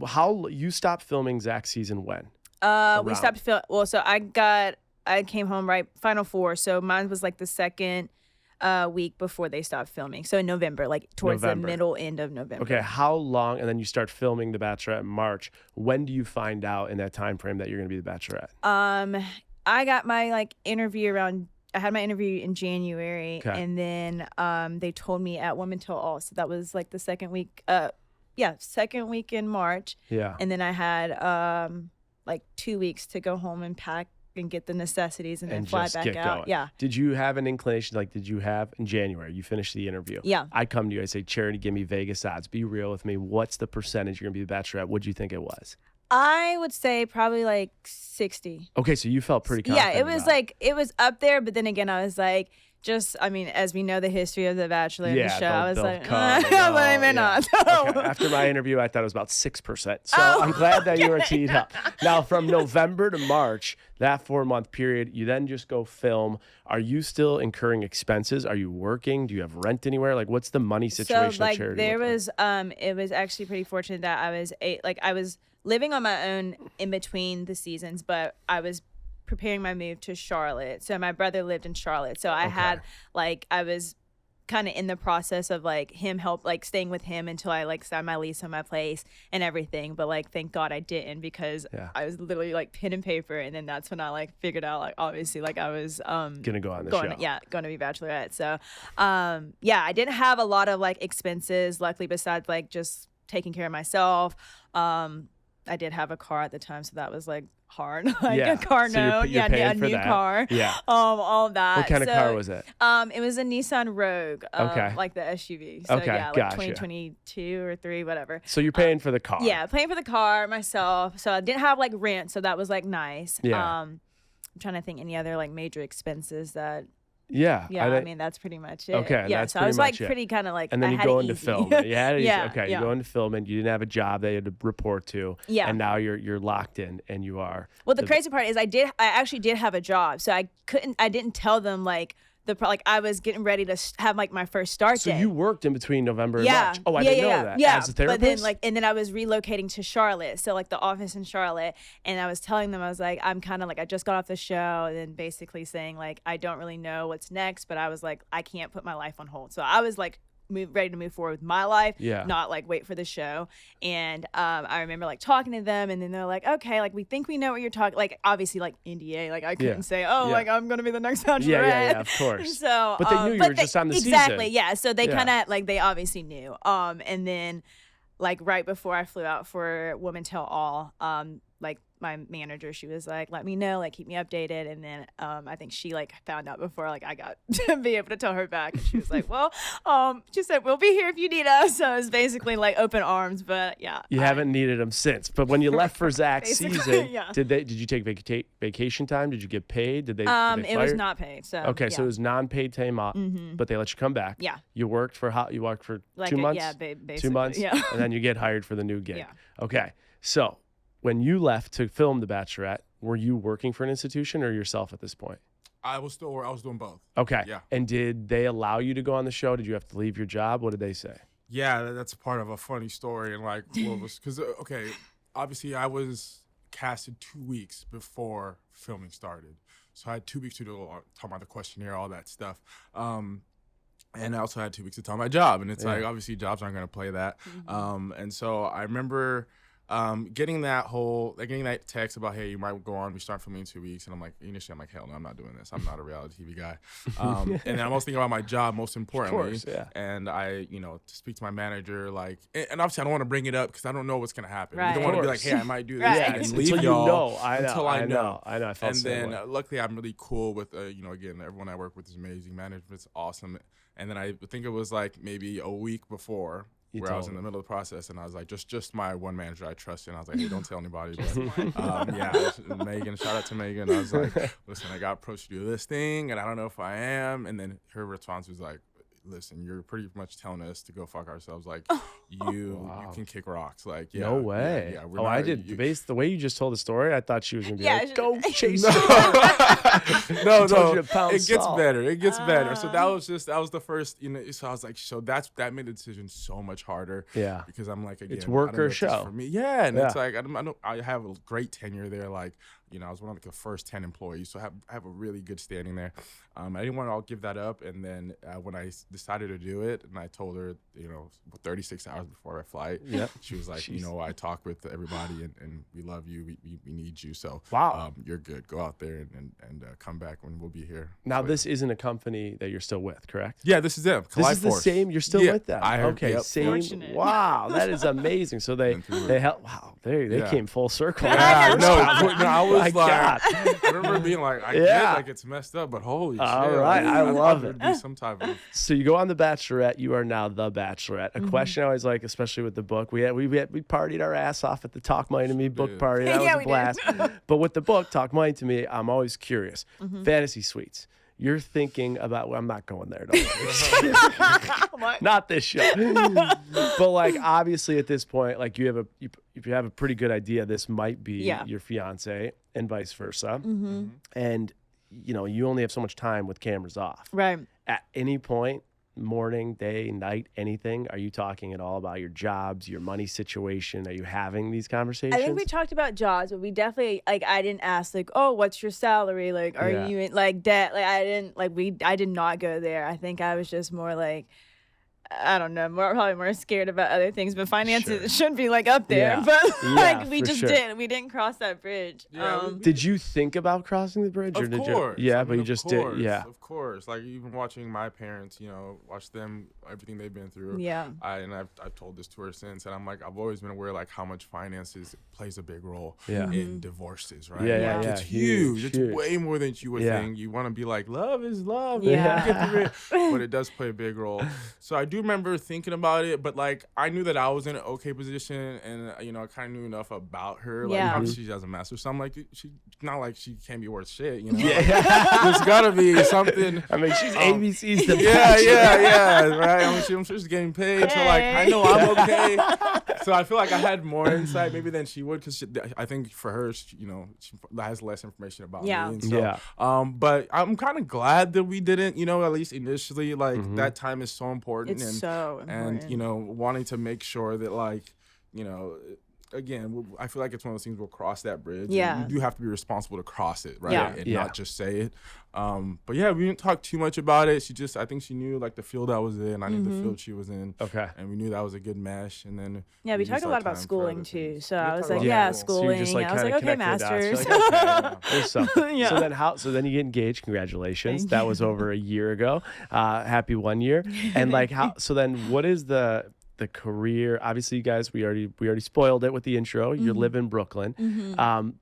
S1: how you stopped filming Zach's season when?
S2: We stopped filming. Well, so I came home right Final Four. So mine was the second week before they stopped filming. So in November, towards the middle end of November.
S1: Okay, how long? And then you start filming The Bachelorette in March. When do you find out in that time frame that you're going to be the Bachelorette?
S2: I got my interview around. I had my interview in January, and then they told me at Women Till All. So that was the second week. Second week in March.
S1: Yeah.
S2: And then I had 2 weeks to go home and pack and get the necessities and then fly
S1: just
S2: back
S1: get
S2: out.
S1: going.
S2: Yeah.
S1: Did you have an inclination? Did you have in January? You finished the interview.
S2: Yeah.
S1: I come to you. I say, Charity, give me Vegas odds. Be real with me. What's the percentage you're going to be the Bachelorette? What do you think it was?
S2: I would say probably 60.
S1: Okay, so you felt pretty confident.
S2: Yeah, it was
S1: about it.
S2: it was up there, but then again, I was as we know the history of The Bachelor and the show, I was I may not.
S1: Okay. After my interview, I thought it was about 6%. So I'm glad that you were teed up. Now, from November to March, that 4-month period, you then just go film. Are you still incurring expenses? Are you working? Do you have rent anywhere? What's the money situation?
S2: So
S1: at Charity
S2: there
S1: look like?
S2: was it was actually pretty fortunate that I was living on my own in between the seasons, but I was preparing my move to Charlotte. So my brother lived in Charlotte. So I had I was kind of in the process of him staying with him until I signed my lease on my place and everything. But thank God I didn't, because I was literally pen and paper, and then that's when I figured out obviously I was
S1: gonna go on the show.
S2: Going to be Bachelorette. So I didn't have a lot of expenses, luckily, besides just taking care of myself. I did have a car at the time, so that was like hard. Like
S1: Yeah.
S2: a car
S1: So you're
S2: note,
S1: paying
S2: a
S1: for
S2: new
S1: that.
S2: car.
S1: Yeah.
S2: All of that.
S1: What kind of car was it?
S2: It was a Nissan Rogue.
S1: Okay.
S2: Like the SUV. So
S1: Okay,
S2: yeah, like
S1: gotcha.
S2: 2022 or 3, whatever.
S1: So you're paying for the car.
S2: Yeah, paying for the car myself. So I didn't have like rent, so that was like nice.
S1: Yeah.
S2: I'm trying to think any other like major expenses that.
S1: Yeah.
S2: I mean that's pretty much it.
S1: Okay,
S2: Yeah,
S1: that's
S2: so I was
S1: pretty
S2: like
S1: much it.
S2: pretty kind of like.
S1: And then
S2: I
S1: you
S2: had
S1: go
S2: it
S1: into
S2: easy.
S1: film. Yeah,
S2: Yeah,
S1: you go into film and you didn't have a job that you had to report to.
S2: Yeah.
S1: And now you're locked in and you are.
S2: Well, the crazy part is I actually did have a job, so I didn't tell them like I was getting ready to have like my first start
S1: So
S2: day.
S1: you worked in between November and March. Oh, I didn't know that.
S2: Yeah,
S1: As a therapist?
S2: but then and then I was relocating to Charlotte, so like the office in Charlotte, and I was telling them I was like I'm kind of like I just got off the show, and then basically saying like I don't really know what's next, but I was like I can't put my life on hold, so I was like ready to move forward with my life, not like wait for the show. And I remember like talking to them, and then they're like, okay, like we think we know what you're talking. Like obviously like NDA, like I couldn't say, like I'm gonna be the next Bachelorette.
S1: Yeah, of course.
S2: So,
S1: but they knew you were just on the season.
S2: Exactly, yeah. So they kind of like they obviously knew. And then like right before I flew out for Women Tell All, like my manager, she was like, let me know, like keep me updated. And then I think she like found out before like I got to be able to tell her back. And she was like, well, she said, we'll be here if you need us. So it's basically like open arms, but yeah.
S1: You haven't needed them since. But when you left for Zach's season,
S2: yeah.
S1: did you take vacation time? Did you get paid? Did they
S2: it
S1: fire?
S2: was not paid. So
S1: okay, so it was non-paid time off, but they let you come back.
S2: Yeah.
S1: You worked for
S2: like
S1: 2 months?
S2: Yeah, basically.
S1: 2 months?
S2: Yeah.
S1: And then you get hired for the new gig.
S2: Yeah.
S1: Okay. So when you left to film The Bachelorette, were you working for an institution or yourself at this point?
S3: I was doing both.
S1: Okay.
S3: Yeah.
S1: And did they allow you to go on the show? Did you have to leave your job? What did they say?
S3: Yeah, that's part of a funny story. And like, because, obviously I was casted 2 weeks before filming started. So I had 2 weeks to talk about the questionnaire, all that stuff. And I also had 2 weeks to tell my job. And it's like, obviously jobs aren't going to play that. And so I remember getting that text about, hey, you might go on, we start filming in 2 weeks. And I'm like, initially, I'm like, hell no, I'm not doing this. I'm not a reality TV guy. And then I'm also thinking about my job, most importantly.
S1: Of course, yeah.
S3: And I, to speak to my manager, like, and obviously I don't want to bring it up because I don't know what's going to happen.
S2: Right.
S3: You don't want to be like, hey, I might do this
S2: Right.
S3: and
S1: Until
S3: leave
S1: you
S3: y'all
S1: know. I
S3: know.
S1: I felt
S3: And
S1: the same
S3: then
S1: way.
S3: luckily I'm really cool with, again, everyone I work with is amazing. Management's awesome. And then I think it was like maybe a week before where I was in the middle of the process, and I was like, just my one manager I trust, and I was like, hey, don't tell anybody. But Megan, shout out to Megan. I was like, listen, I got approached to do this thing, and I don't know if I am. And then her response was like, listen, you're pretty much telling us to go fuck ourselves. Like, you can kick rocks. Like, yeah.
S1: No way.
S3: Yeah,
S1: I did. The way you just told the story, I thought she was going to be like, go chase
S3: No,
S1: it
S3: gets better. It gets better. So that was the first, so I was like, so that made the decision so much harder.
S1: Yeah.
S3: Because I'm like, again,
S1: it's work or show.
S3: For me. Yeah. And it's like, I have a great tenure there. Like, I was one of the first 10 employees, so I have a really good standing there. I didn't want to all give that up. And then when I decided to do it, and I told her, 36 hours before our flight, she was like, I talked with everybody, and we love you. We need you. So you're good. Go out there and come back when we'll be here.
S1: Now, this isn't a company that you're still with, correct?
S3: Yeah, this is them.
S1: This is the same. You're still with them. Okay, same.
S2: Fortunate.
S1: Wow, that is amazing. So they help. Wow, they came full circle.
S3: Yeah, I was like,
S1: God.
S3: I remember being like, I get like it's messed up, but holy shit.
S1: All right, I love it.
S3: Be some type of.
S1: So you go on The Bachelorette. You are now The Bachelorette. A question I always like, especially with the book, we partied our ass off at the Talk Money to Me book party. That was a blast. But with the book, Talk Money to Me, I'm always curious. Fantasy suites. You're thinking about, well, I'm not going there. Not this show. But like, obviously at this point, like you have a pretty good idea this might be your fiance and vice versa. And you only have so much time with cameras off.
S2: Right.
S1: At any point, morning, day, night, anything, are you talking at all about your jobs, your money situation? Are you having these conversations?
S2: I think we talked about jobs, but we definitely, like, I didn't ask, like, oh, what's your salary? Like, are you in, like, debt? Like, I did not go there. I think I was just more like, I don't know, probably more scared about other things, but finances should be like up there. But like we just didn't cross that bridge.
S1: Did you think about crossing the bridge?
S3: Of course.
S1: But you just did. Yeah.
S3: Of course. Like even watching my parents, watch them, everything they've been through.
S2: Yeah.
S3: I've told this to her since, and I'm like, I've always been aware like how much finances plays a big role in divorces, right?
S1: Yeah.
S3: It's huge. It's way more than you would think. You want to be like, love is love.
S2: Yeah.
S3: But it does play a big role. So I do remember thinking about it, but like I knew that I was in an okay position, and I kind of knew enough about her. Like obviously she has a master's, so I'm like, she not like she can't be worth shit, There's gotta be something.
S1: I mean, she's ABC's the
S3: right. I'm sure she's getting paid, so like I know I'm okay. So I feel like I had more insight maybe than she would, because I think for her, she has less information about me. And so, but I'm kind of glad that we didn't, at least initially, like that time is so important.
S2: It's so important.
S3: And wanting to make sure that like, again, I feel like it's one of those things we'll cross that bridge.
S2: Yeah.
S3: You do have to be responsible to cross it, right?
S2: Yeah.
S3: And not just say it. But yeah, we didn't talk too much about it. I think she knew like the field I was in. I knew the field she was in.
S1: Okay.
S3: And we knew that was a good mesh. And then
S2: we talked a lot about schooling too. So I was like, schooling.
S1: So
S2: I was like, okay, masters.
S1: There's something. So then you get engaged. Congratulations. That was over a year ago. Happy 1 year. And like so then what is the career? Obviously, you guys, we already spoiled it with the intro. You live in Brooklyn.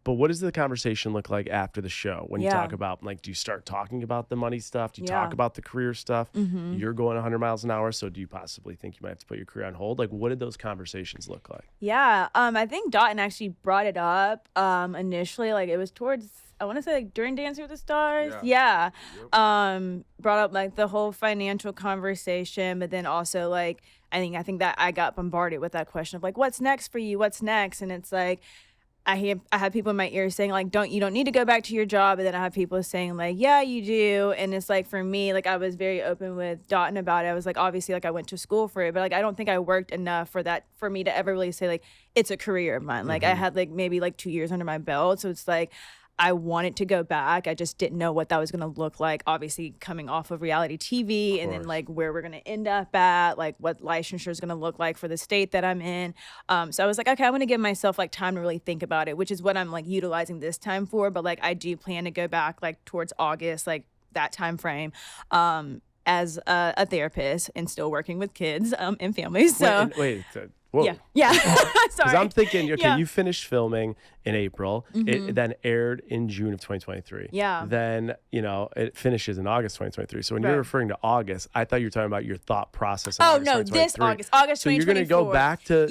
S1: But what does the conversation look like after the show when you talk about, like, do you start talking about the money stuff? Do you talk about the career stuff? You're going 100 miles an hour, so do you possibly think you might have to put your career on hold? Like, what did those conversations look like?
S2: I think Dotun actually brought it up initially. Like, it was towards, I want to say, like, during Dancing with the Stars. Yep. Brought up like the whole financial conversation, but then also like I think that I got bombarded with that question of like, what's next for you? What's next? And it's like I had people in my ear saying like, you don't need to go back to your job, and then I have people saying like, yeah, you do. And it's like, for me, like I was very open with Dotun about it. I was like, obviously, like I went to school for it, but like I don't think I worked enough for me to ever really say like it's a career of mine. Like I had like maybe like 2 years under my belt, so it's like I wanted to go back. I just didn't know what that was going to look like. Obviously, coming off of reality TV, and then like where we're going to end up at, like what licensure is going to look like for the state that I'm in. So I was like, okay, I'm going to give myself like time to really think about it, which is what I'm like utilizing this time for. But like I do plan to go back like towards August, like that time frame. As a therapist and still working with kids and families. So
S1: wait. Whoa.
S2: Yeah.
S1: Because
S2: Sorry.
S1: I'm thinking, okay, you finished filming in April. It then aired in June of 2023.
S2: Yeah.
S1: Then, it finishes in August 2023. So when you're referring to August, I thought you were talking about your thought process.
S2: This August 2024.
S1: So you're going to go back to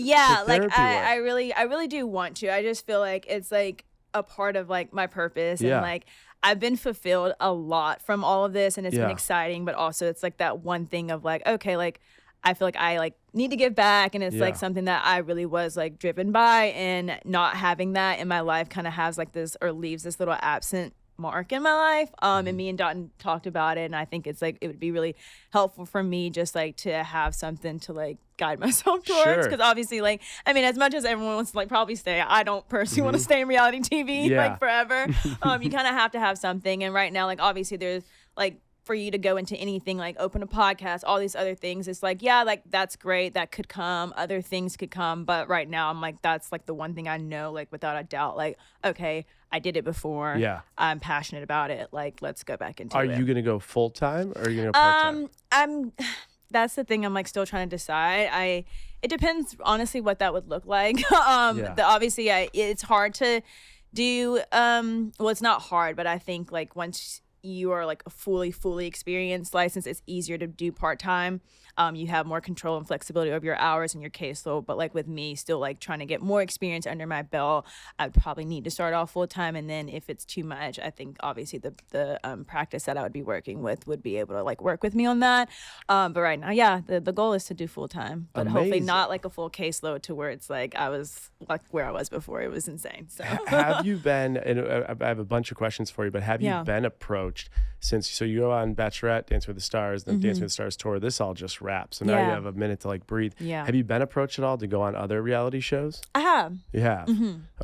S2: like I really do want to. I just feel like it's like a part of like my purpose, and like I've been fulfilled a lot from all of this, and it's been exciting, but also it's like that one thing of like, okay, like I feel like I like need to give back, and it's like something that I really was like driven by, and not having that in my life kind of has like this, or leaves this little absent mark in my life. And me and Dotun talked about it, and I think it's like it would be really helpful for me just like to have something to like guide myself towards, because obviously like I mean, as much as everyone wants to like probably stay, I don't personally want to stay in reality TV like forever. You kind of have to have something, and right now like obviously there's like for you to go into anything, like open a podcast, all these other things, it's like, yeah, like that's great, that could come, other things could come, but right now I'm like, that's like the one thing I know, like without a doubt, like, okay, I did it before, I'm passionate about it, like let's go back into it.
S1: Are you gonna go full-time, or are you gonna go part-time?
S2: That's the thing I'm like still trying to decide. It depends honestly what that would look like. Obviously it's hard to do, well, it's not hard, but I think like once you are like a fully experienced license, it's easier to do part-time. You have more control and flexibility over your hours and your caseload. But like with me, still like trying to get more experience under my belt, I'd probably need to start off full-time. And then if it's too much, I think obviously the practice that I would be working with would be able to like work with me on that. But right now, the goal is to do full-time, but hopefully not like a full caseload to where it's like I was like where I was before. It was insane. So
S1: have you been, and I have a bunch of questions for you, but have you been approached since, so you go on Bachelorette, Dancing with the Stars, then Dancing with the Stars tour, this all just wraps. So now you have a minute to like breathe. Yeah. Have you been approached at all to go on other reality shows?
S2: I have.
S1: You have?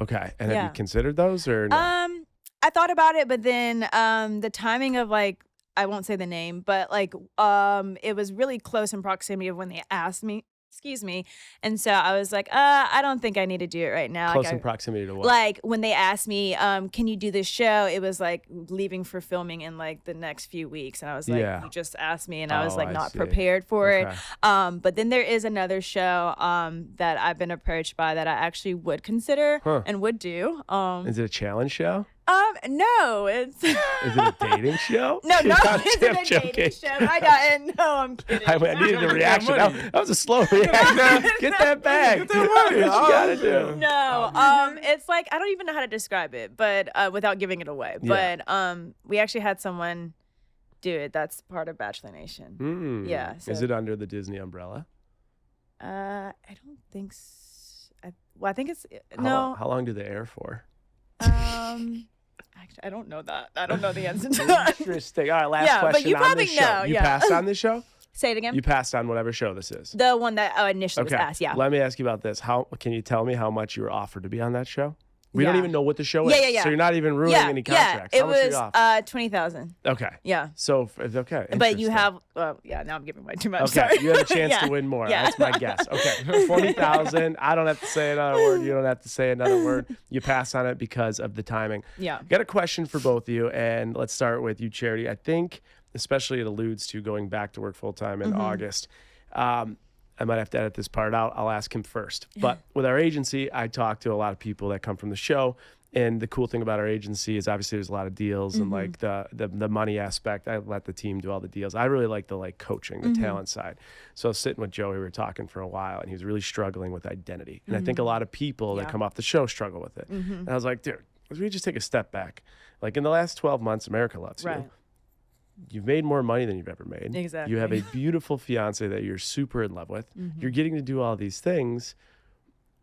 S1: Okay. And have you considered those, or no?
S2: I thought about it, but then the timing of like I won't say the name, but like it was really close in proximity of when they asked me. Excuse me. And so I was like, I don't think I need to do it right now.
S1: Close in proximity to what?
S2: Like when they asked me, can you do this show? It was like leaving for filming in like the next few weeks. And I was like, you just asked me, and I was like not prepared for it. But then there is another show that I've been approached by that I actually would consider and would do.
S1: Is it a challenge show?
S2: No, it's.
S1: Is it a dating show?
S2: No, it's a dating show. I got it. No, I'm kidding.
S1: I needed a reaction. That was a slow reaction. Get that bag. Get that money. What you gotta do?
S2: No, it's like I don't even know how to describe it, but without giving it away.
S1: Yeah.
S2: But we actually had someone do it. That's part of Bachelor Nation. Yeah. So.
S1: Is it under the Disney umbrella?
S2: I don't think. I think it's
S1: How long do they air for?
S2: Actually, I don't know that. I don't know the answer to that.
S1: Interesting. All right, last question.
S2: But you probably know.
S1: You passed on this show?
S2: Say it again.
S1: You passed on whatever show this is.
S2: The one that initially was asked, yeah.
S1: Let me ask you about this. Can you tell me how much you were offered to be on that show? We don't even know what the show is.
S2: Yeah.
S1: So you're not even ruining any contracts.
S2: It was $20,000.
S1: Okay.
S2: Yeah.
S1: So okay.
S2: But you have now I'm giving away too much.
S1: Okay.
S2: Sorry.
S1: You have a chance to win more. That's my guess. Okay. $20,000. I don't have to say another word. You don't have to say another word. You pass on it because of the timing.
S2: Yeah.
S1: Got a question for both of you, and let's start with you, Charity. I think especially it alludes to going back to work full time in August. I might have to edit this part out. I'll ask him first. But with our agency, I talk to a lot of people that come from the show. And the cool thing about our agency is obviously there's a lot of deals and like the money aspect. I let the team do all the deals. I really like the coaching, the talent side. So I was sitting with Joey, we were talking for a while, and he was really struggling with identity. And I think a lot of people that come off the show struggle with it. And I was like, dude, we just take a step back. Like in the last 12 months, America loves you. You've made more money than you've ever made.
S2: Exactly.
S1: You have a beautiful fiance that you're super in love with. You're getting to do all these things.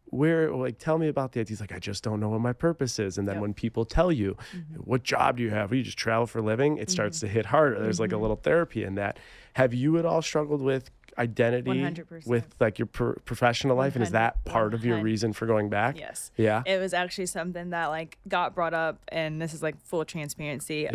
S1: Tell me about the idea. He's like, I just don't know what my purpose is. And then when people tell you, what job do you have? You just travel for a living. It starts to hit harder. There's like a little therapy in that. Have you at all struggled with identity
S2: 100%.
S1: with like your professional life? And is that part of your reason for going back?
S2: Yes.
S1: Yeah.
S2: It was actually something that like got brought up, and this is like full transparency.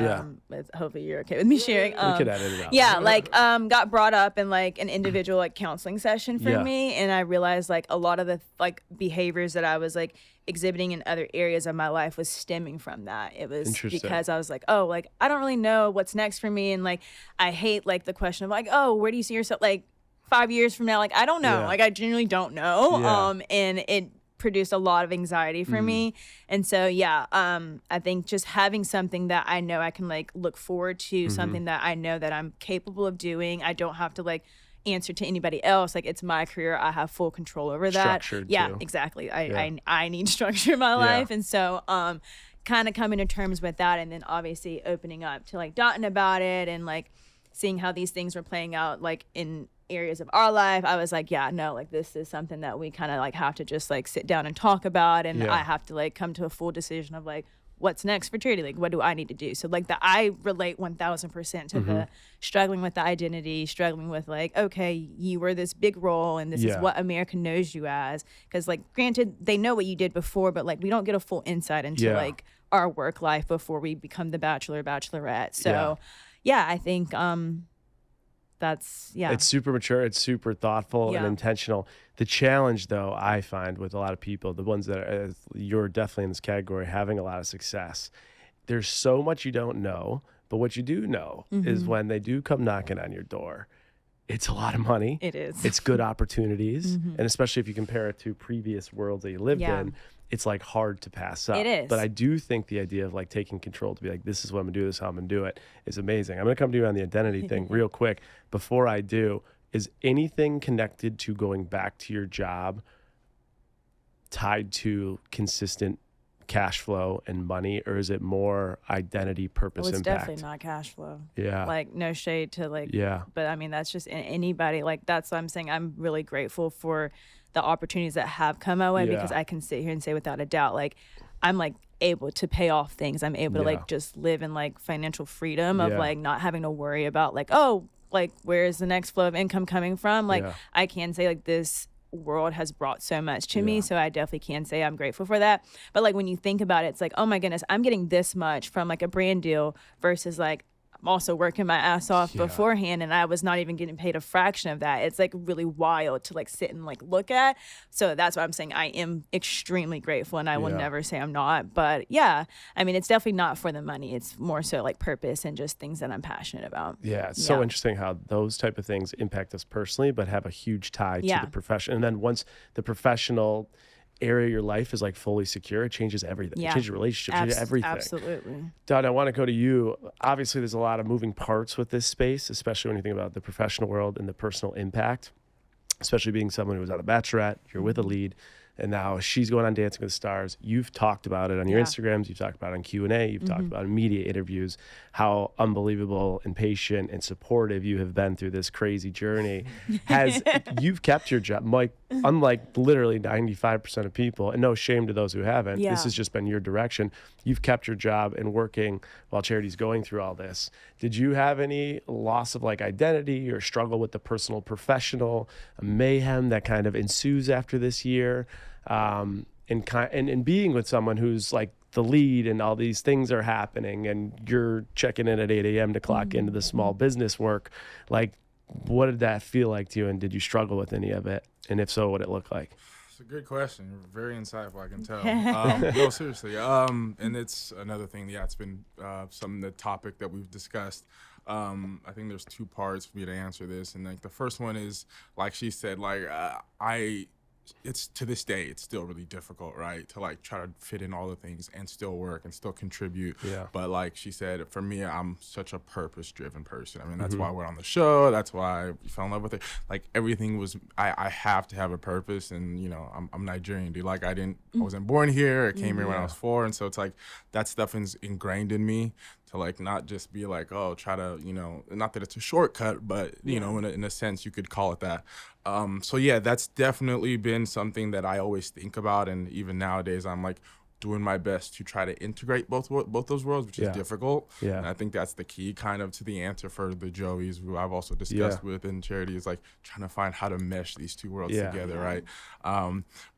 S2: Hopefully you're okay with me sharing.
S1: We could edit it out.
S2: Yeah, like got brought up in like an individual like counseling session for me, and I realized like a lot of the like behaviors that I was like exhibiting in other areas of my life was stemming from that. It was because I was like, oh, like I don't really know what's next for me, and like I hate like the question of like, oh, where do you see yourself like 5 years from now? Like I don't know. Like I genuinely don't know. And it produced a lot of anxiety for me. And so I think just having something that I know I can like look forward to, something that I know that I'm capable of doing. I don't have to like answer to anybody else. Like it's my career. I have full control over that.
S1: Structured
S2: too. Exactly. I need structure in my life. And so kind of coming to terms with that, and then obviously opening up to like Dotun about it, and like seeing how these things were playing out like in areas of our life. I was like, like this is something that we kind of like have to just like sit down and talk about, and I have to like come to a full decision of like what's next for Charity. Like what do I need to do? So like I relate 1000% to the struggling with the identity, struggling with like, okay, you were this big role and this is what America knows you as, because like granted they know what you did before, but like we don't get a full insight into like our work life before we become the Bachelor, Bachelorette. So I think that's it's
S1: super mature, it's super thoughtful and intentional. The challenge though I find with a lot of people, the ones that are, you're definitely in this category, having a lot of success, there's so much you don't know, but what you do know is when they do come knocking on your door, it's a lot of money.
S2: It is.
S1: It's good opportunities. And especially if you compare it to previous worlds that you lived in, it's like hard to pass up.
S2: It is.
S1: But I do think the idea of like taking control to be like, this is what I'm gonna do, this is how I'm gonna do it, is amazing. I'm gonna come to you on the identity thing real quick. Before I do, is anything connected to going back to your job tied to consistent cash flow and money, or is it more identity, purpose,
S2: it's
S1: impact?
S2: definitely not cash flow.
S1: Yeah.
S2: Like no shade to like, but I mean, that's just anybody. Like that's what I'm saying. I'm really grateful for the opportunities that have come my way, because I can sit here and say without a doubt, like I'm like able to pay off things. I'm able to like just live in like financial freedom of like not having to worry about like, oh, like where's the next flow of income coming from? Like I can say like this world has brought so much to me, so I definitely can say I'm grateful for that. But like when you think about it, it's like, oh my goodness, I'm getting this much from like a brand deal versus like also working my ass off beforehand, and I was not even getting paid a fraction of that. It's like really wild to like sit and like look at. So that's why I'm saying I am extremely grateful, and I will never say I'm not. But yeah, I mean, it's definitely not for the money. It's more so like purpose and just things that I'm passionate about.
S1: Yeah, it's so interesting how those type of things impact us personally, but have a huge tie to the profession. And then once the professional area of your life is like fully secure, it changes everything. It changes relationships, changes everything.
S2: Absolutely.
S1: Don, I want to go to you. Obviously, there's a lot of moving parts with this space, especially when you think about the professional world and the personal impact, especially being someone who was on a Bachelorette, you're with a lead, and now she's going on Dancing with the Stars. You've talked about it on your Instagrams. You've talked about it on Q&A. You've talked about it in media interviews, how unbelievable and patient and supportive you have been through this crazy journey. You've kept your job, Mike, unlike literally 95% of people, and no shame to those who haven't. This has just been your direction. You've kept your job and working while Charity's going through all this. Did you have any loss of like identity or struggle with the personal professional mayhem that kind of ensues after this year? And being with someone who's like the lead and all these things are happening and you're checking in at 8 a.m. to clock into the small business work, like what did that feel like to you, and did you struggle with any of it? And if so, what did it look like?
S3: It's a good question. Very insightful, I can tell. No, seriously. And it's another thing. Yeah, it's been the topic that we've discussed. I think there's two parts for me to answer this, and like the first one is, like she said, like it's to this day, it's still really difficult, right? To like try to fit in all the things and still work and still contribute. Yeah. But like she said, for me, I'm such a purpose-driven person. I mean, that's why we're on the show. That's why I fell in love with it. Like everything was, I have to have a purpose. And you know, I'm Nigerian, dude. Like I wasn't born here. I came here when I was 4, and so it's like that stuff is ingrained in me. To like not just be like, oh, try to, you know, not that it's a shortcut, but you know, in a sense you could call it that. So yeah, that's definitely been something that I always think about, and even nowadays I'm like doing my best to try to integrate both those worlds, which is difficult. Yeah. And I think that's the key kind of to the answer for the Joeys, who I've also discussed with in Charity, is like trying to find how to mesh these two worlds together, right?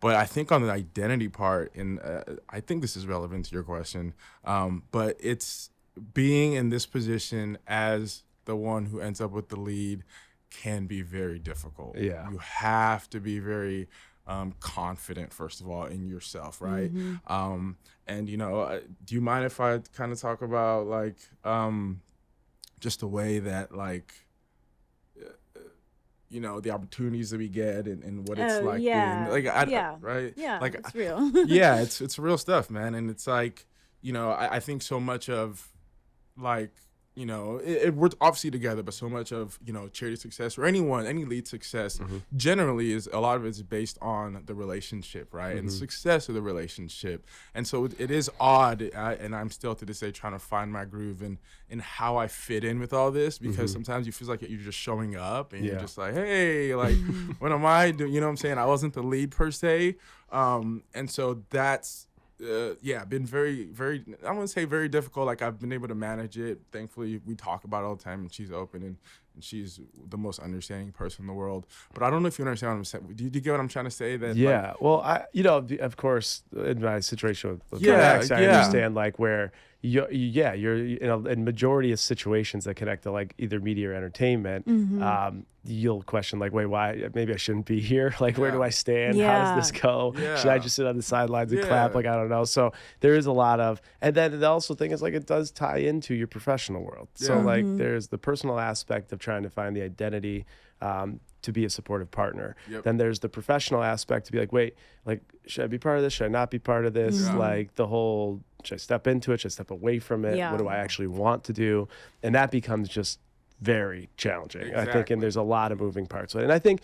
S3: But I think on the identity part, and I think this is relevant to your question, but it's being in this position as the one who ends up with the lead can be very difficult. Yeah. You have to be very confident, first of all, in yourself, right? And, you know, do you mind if I kind of talk about, like, just the way that, like, you know, the opportunities that we get and what it's like being, like, right? Yeah, like,
S2: it's real.
S3: Yeah, it's real stuff, man. And it's like, you know, I think so much of, like, you know, we're obviously together, but so much of, you know, Charity success or any lead success generally is, a lot of it is based on the relationship, right? And the success of the relationship. And so it is odd, and I'm still to this day trying to find my groove in how I fit in with all this, because sometimes you feel like you're just showing up and you're just like, hey, like, what am I doing? You know what I'm saying? I wasn't the lead per se. And so that's, been very, very, I wouldn't say very difficult. Like, I've been able to manage it. Thankfully, we talk about it all the time, and she's open, and she's the most understanding person in the world. But I don't know if you understand what I'm saying. Do you get what I'm trying to say? That
S1: well, you know, of course, in my situation with Max, I understand, like, where you're you know, in majority of situations that connect to like either media or entertainment, you'll question like, wait, why? Maybe I shouldn't be here. Like, where do I stand? How does this go? Should I just sit on the sidelines and clap? Like, I don't know. So there is a lot of, and then the also thing is, like, it does tie into your professional world. So like, there's the personal aspect of trying to find the identity to be a supportive partner. Then there's the professional aspect to be like, wait, like, should I be part of this? Should I not be part of this? Like, the whole, should I step into it? Should I step away from it? What do I actually want to do? And that becomes just very challenging, I think, and there's a lot of moving parts. And I think,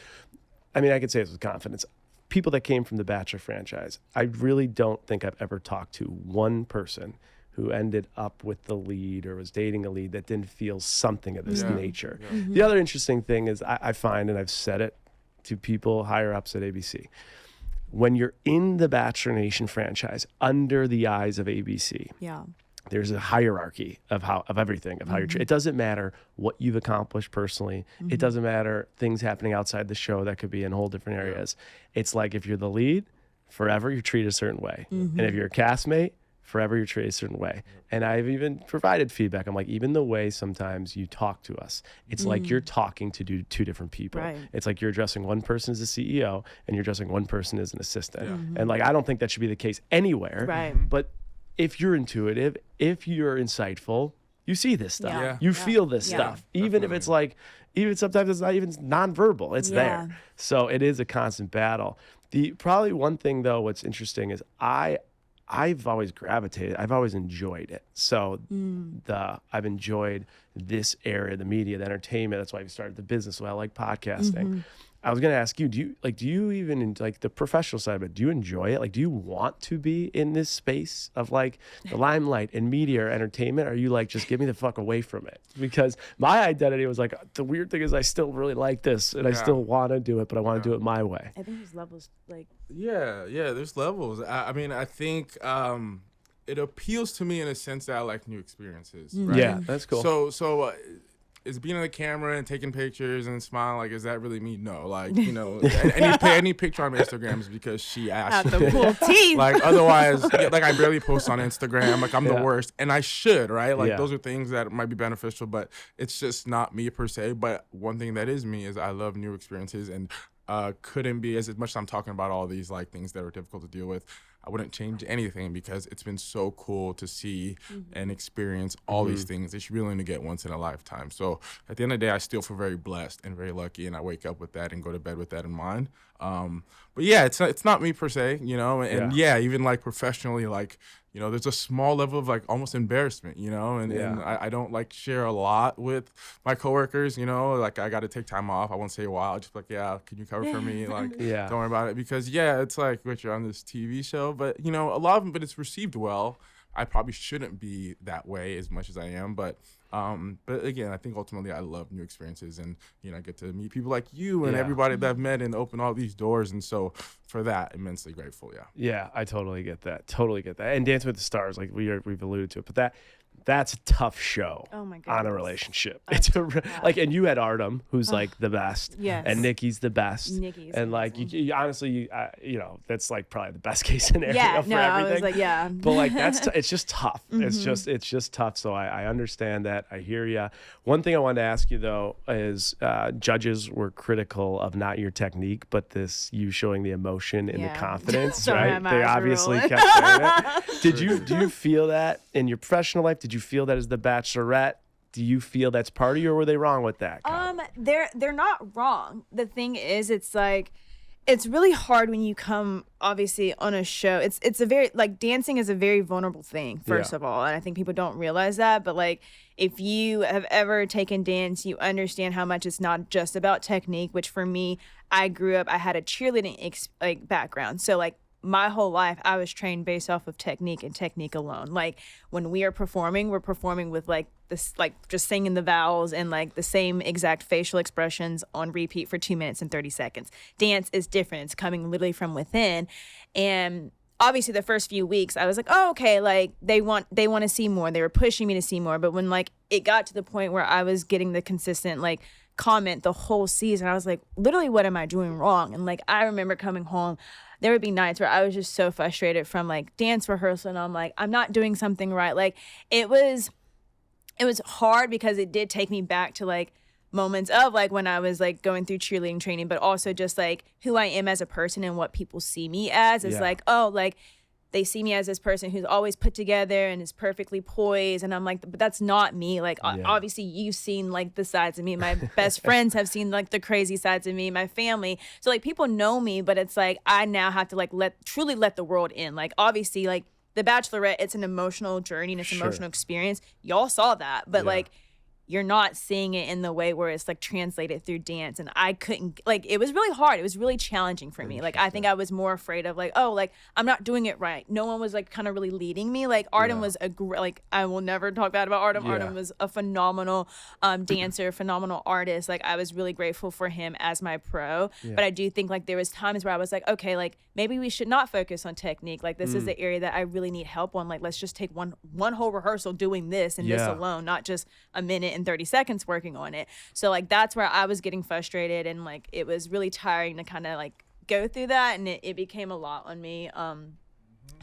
S1: I mean, I could say this with confidence, people that came from the Bachelor franchise, I really don't think I've ever talked to one person who ended up with the lead or was dating a lead that didn't feel something of this nature. The other interesting thing is, I find, and I've said it to people higher ups at ABC, when you're in the Bachelor Nation franchise under the eyes of ABC, there's a hierarchy of everything, of how you're. It doesn't matter what you've accomplished personally. It doesn't matter things happening outside the show that could be in whole different areas. It's like, if you're the lead, forever you're treated a certain way, and if you're a castmate, forever you're treated a certain way. And I've even provided feedback. I'm like, even the way sometimes you talk to us, it's like you're talking to two different people.
S2: Right.
S1: It's like you're addressing one person as a CEO and you're addressing one person as an assistant. And like, I don't think that should be the case anywhere.
S2: Right.
S1: But if you're intuitive, if you're insightful, you see this stuff.
S3: Yeah.
S1: You feel this stuff. Even if it's like, even sometimes it's not even nonverbal, it's there. So it is a constant battle. Probably one thing though, what's interesting is I've always gravitated, I've always enjoyed it. So I've enjoyed this area, the media, the entertainment. That's why I started the business. So I like podcasting. I was going to ask you, do you even like the professional side of it, do you enjoy it? Like, do you want to be in this space of like the limelight and media or entertainment? Or are you like, just get me the fuck away from it? Because my identity was like, the weird thing is I still really like this and I still want to do it, but I want to do it my way.
S2: I think there's levels like.
S3: Yeah, there's levels. I mean, I think it appeals to me in a sense that I like new experiences. Right?
S1: Yeah, that's cool.
S3: So is being on the camera and taking pictures and smiling, like, is that really me? No. Like, you know, any picture on my Instagram is because she asked.
S2: Have the cool teeth.
S3: Like, otherwise, like, I barely post on Instagram. Like, I'm the worst. And I should, right? Like, those are things that might be beneficial, but it's just not me per se. But one thing that is me is I love new experiences and couldn't be, as much as I'm talking about all these, like, things that are difficult to deal with, I wouldn't change anything because it's been so cool to see and experience all these things that you really only get once in a lifetime. So at the end of the day, I still feel very blessed and very lucky, and I wake up with that and go to bed with that in mind. But yeah, it's not me per se, you know, and even like professionally, like, you know, there's a small level of like almost embarrassment, you know, and I don't like share a lot with my coworkers, you know, like I got to take time off. I won't say why. I'll just be like, yeah, can you cover for me? Like, don't worry about it. Because it's like, Rich, you're on this TV show, but you know, a lot of them, but it's received well. I probably shouldn't be that way as much as I am, but again, I think ultimately I love new experiences, and you know, I get to meet people like you and everybody that I've met and open all these doors, and so for that, immensely grateful.
S1: Yeah, I totally get that. And Dance with the Stars, like we've alluded to it, but that's a tough show on a relationship. It's like, and you had Artem, who's like the best, and Nikki's the best, and like you honestly, you know, that's like probably the best case scenario for everything. I was like, but like it's just tough. It's just tough. So I understand that. I hear you. One thing I wanted to ask you though is judges were critical of not your technique, but you showing the emotion and the confidence, right? They obviously kept saying it. Do you feel that in your professional life? Did you feel that as the Bachelorette? Do you feel that's part of you, or were they wrong with that?
S2: They're not wrong. The thing is, it's like, it's really hard when you come obviously on a show. It's a very, like, dancing is a very vulnerable thing, first of all, and I think people don't realize that. But like, if you have ever taken dance, you understand how much it's not just about technique. Which for me, I grew up, I had a cheerleading background, so like, my whole life, I was trained based off of technique and technique alone. Like, when we are performing, we're performing with like this, like just singing the vowels and like the same exact facial expressions on repeat for 2 minutes and 30 seconds. Dance is different. It's coming literally from within. And obviously the first few weeks I was like, oh, okay, like they want to see more. They were pushing me to see more. But when like it got to the point where I was getting the consistent like comment the whole season, I was like, literally, what am I doing wrong? And like, I remember coming home, there would be nights where I was just so frustrated from like dance rehearsal, and I'm like, I'm not doing something right. Like, it was hard because it did take me back to like moments of like when I was like going through cheerleading training, but also just like who I am as a person and what people see me as is like, oh, like they see me as this person who's always put together and is perfectly poised. And I'm like, but that's not me. Like, obviously you've seen like the sides of me. My best friends have seen like the crazy sides of me, my family. So like people know me, but it's like, I now have to like truly let the world in. Like, obviously, like The Bachelorette, it's an emotional journey and it's an emotional experience. Y'all saw that, but like, you're not seeing it in the way where it's like translated through dance. And I couldn't, like, it was really hard. It was really challenging for me. Like, I think I was more afraid of like, oh, like I'm not doing it right. No one was like kind of really leading me. Like, Artem was like, I will never talk bad about Artem. Artem was a phenomenal dancer, phenomenal artist. Like, I was really grateful for him as my pro. But I do think like there was times where I was like, okay, like maybe we should not focus on technique. Like, this is the area that I really need help on. Like, let's just take one whole rehearsal doing this and this alone, not just a minute and 30 seconds working on it. So like, that's where I was getting frustrated, and like it was really tiring to kind of like go through that, and it became a lot on me.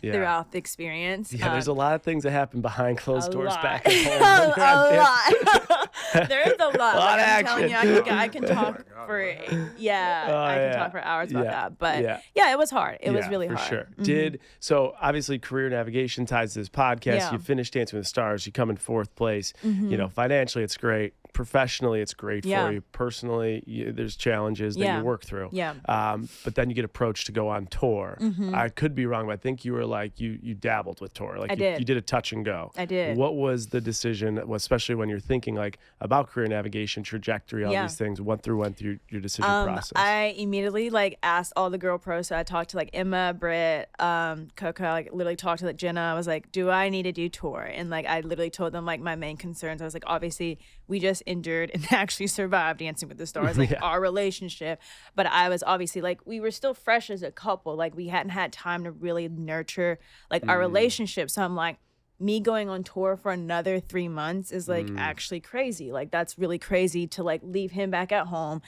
S2: throughout the experience.
S1: Yeah, there's a lot of things that happen behind closed doors
S2: lot.
S1: back at home.
S2: a lot. There is a lot.
S1: Lot of
S2: I'm telling you,
S1: action.
S2: I can talk for I can talk for hours about that. But it was hard. It was really
S1: for
S2: hard.
S1: Sure. So obviously career navigation ties to this podcast.
S2: Yeah.
S1: You finished Dancing with the Stars. You come in 4th place. You know, financially it's great. Professionally, it's great for you. Personally, there's challenges that you work through.
S2: Yeah.
S1: But then you get approached to go on tour. I could be wrong, but I think you were like, you dabbled with tour. Like you did a touch and go.
S2: I did.
S1: What was the decision, especially when you're thinking like about career navigation, trajectory, all these things? Went through your decision process?
S2: I immediately asked all the girl pros. So I talked to Emma, Britt, Coco. I literally talked to Jenna. I was like, do I need to do tour? And I literally told them my main concerns. I was like, obviously we just endured and actually survived Dancing with the Stars, our relationship. But I was obviously we were still fresh as a couple. We hadn't had time to really nurture our relationship. So I'm like, me going on tour for another 3 months is actually crazy. That's really crazy to leave him back at home.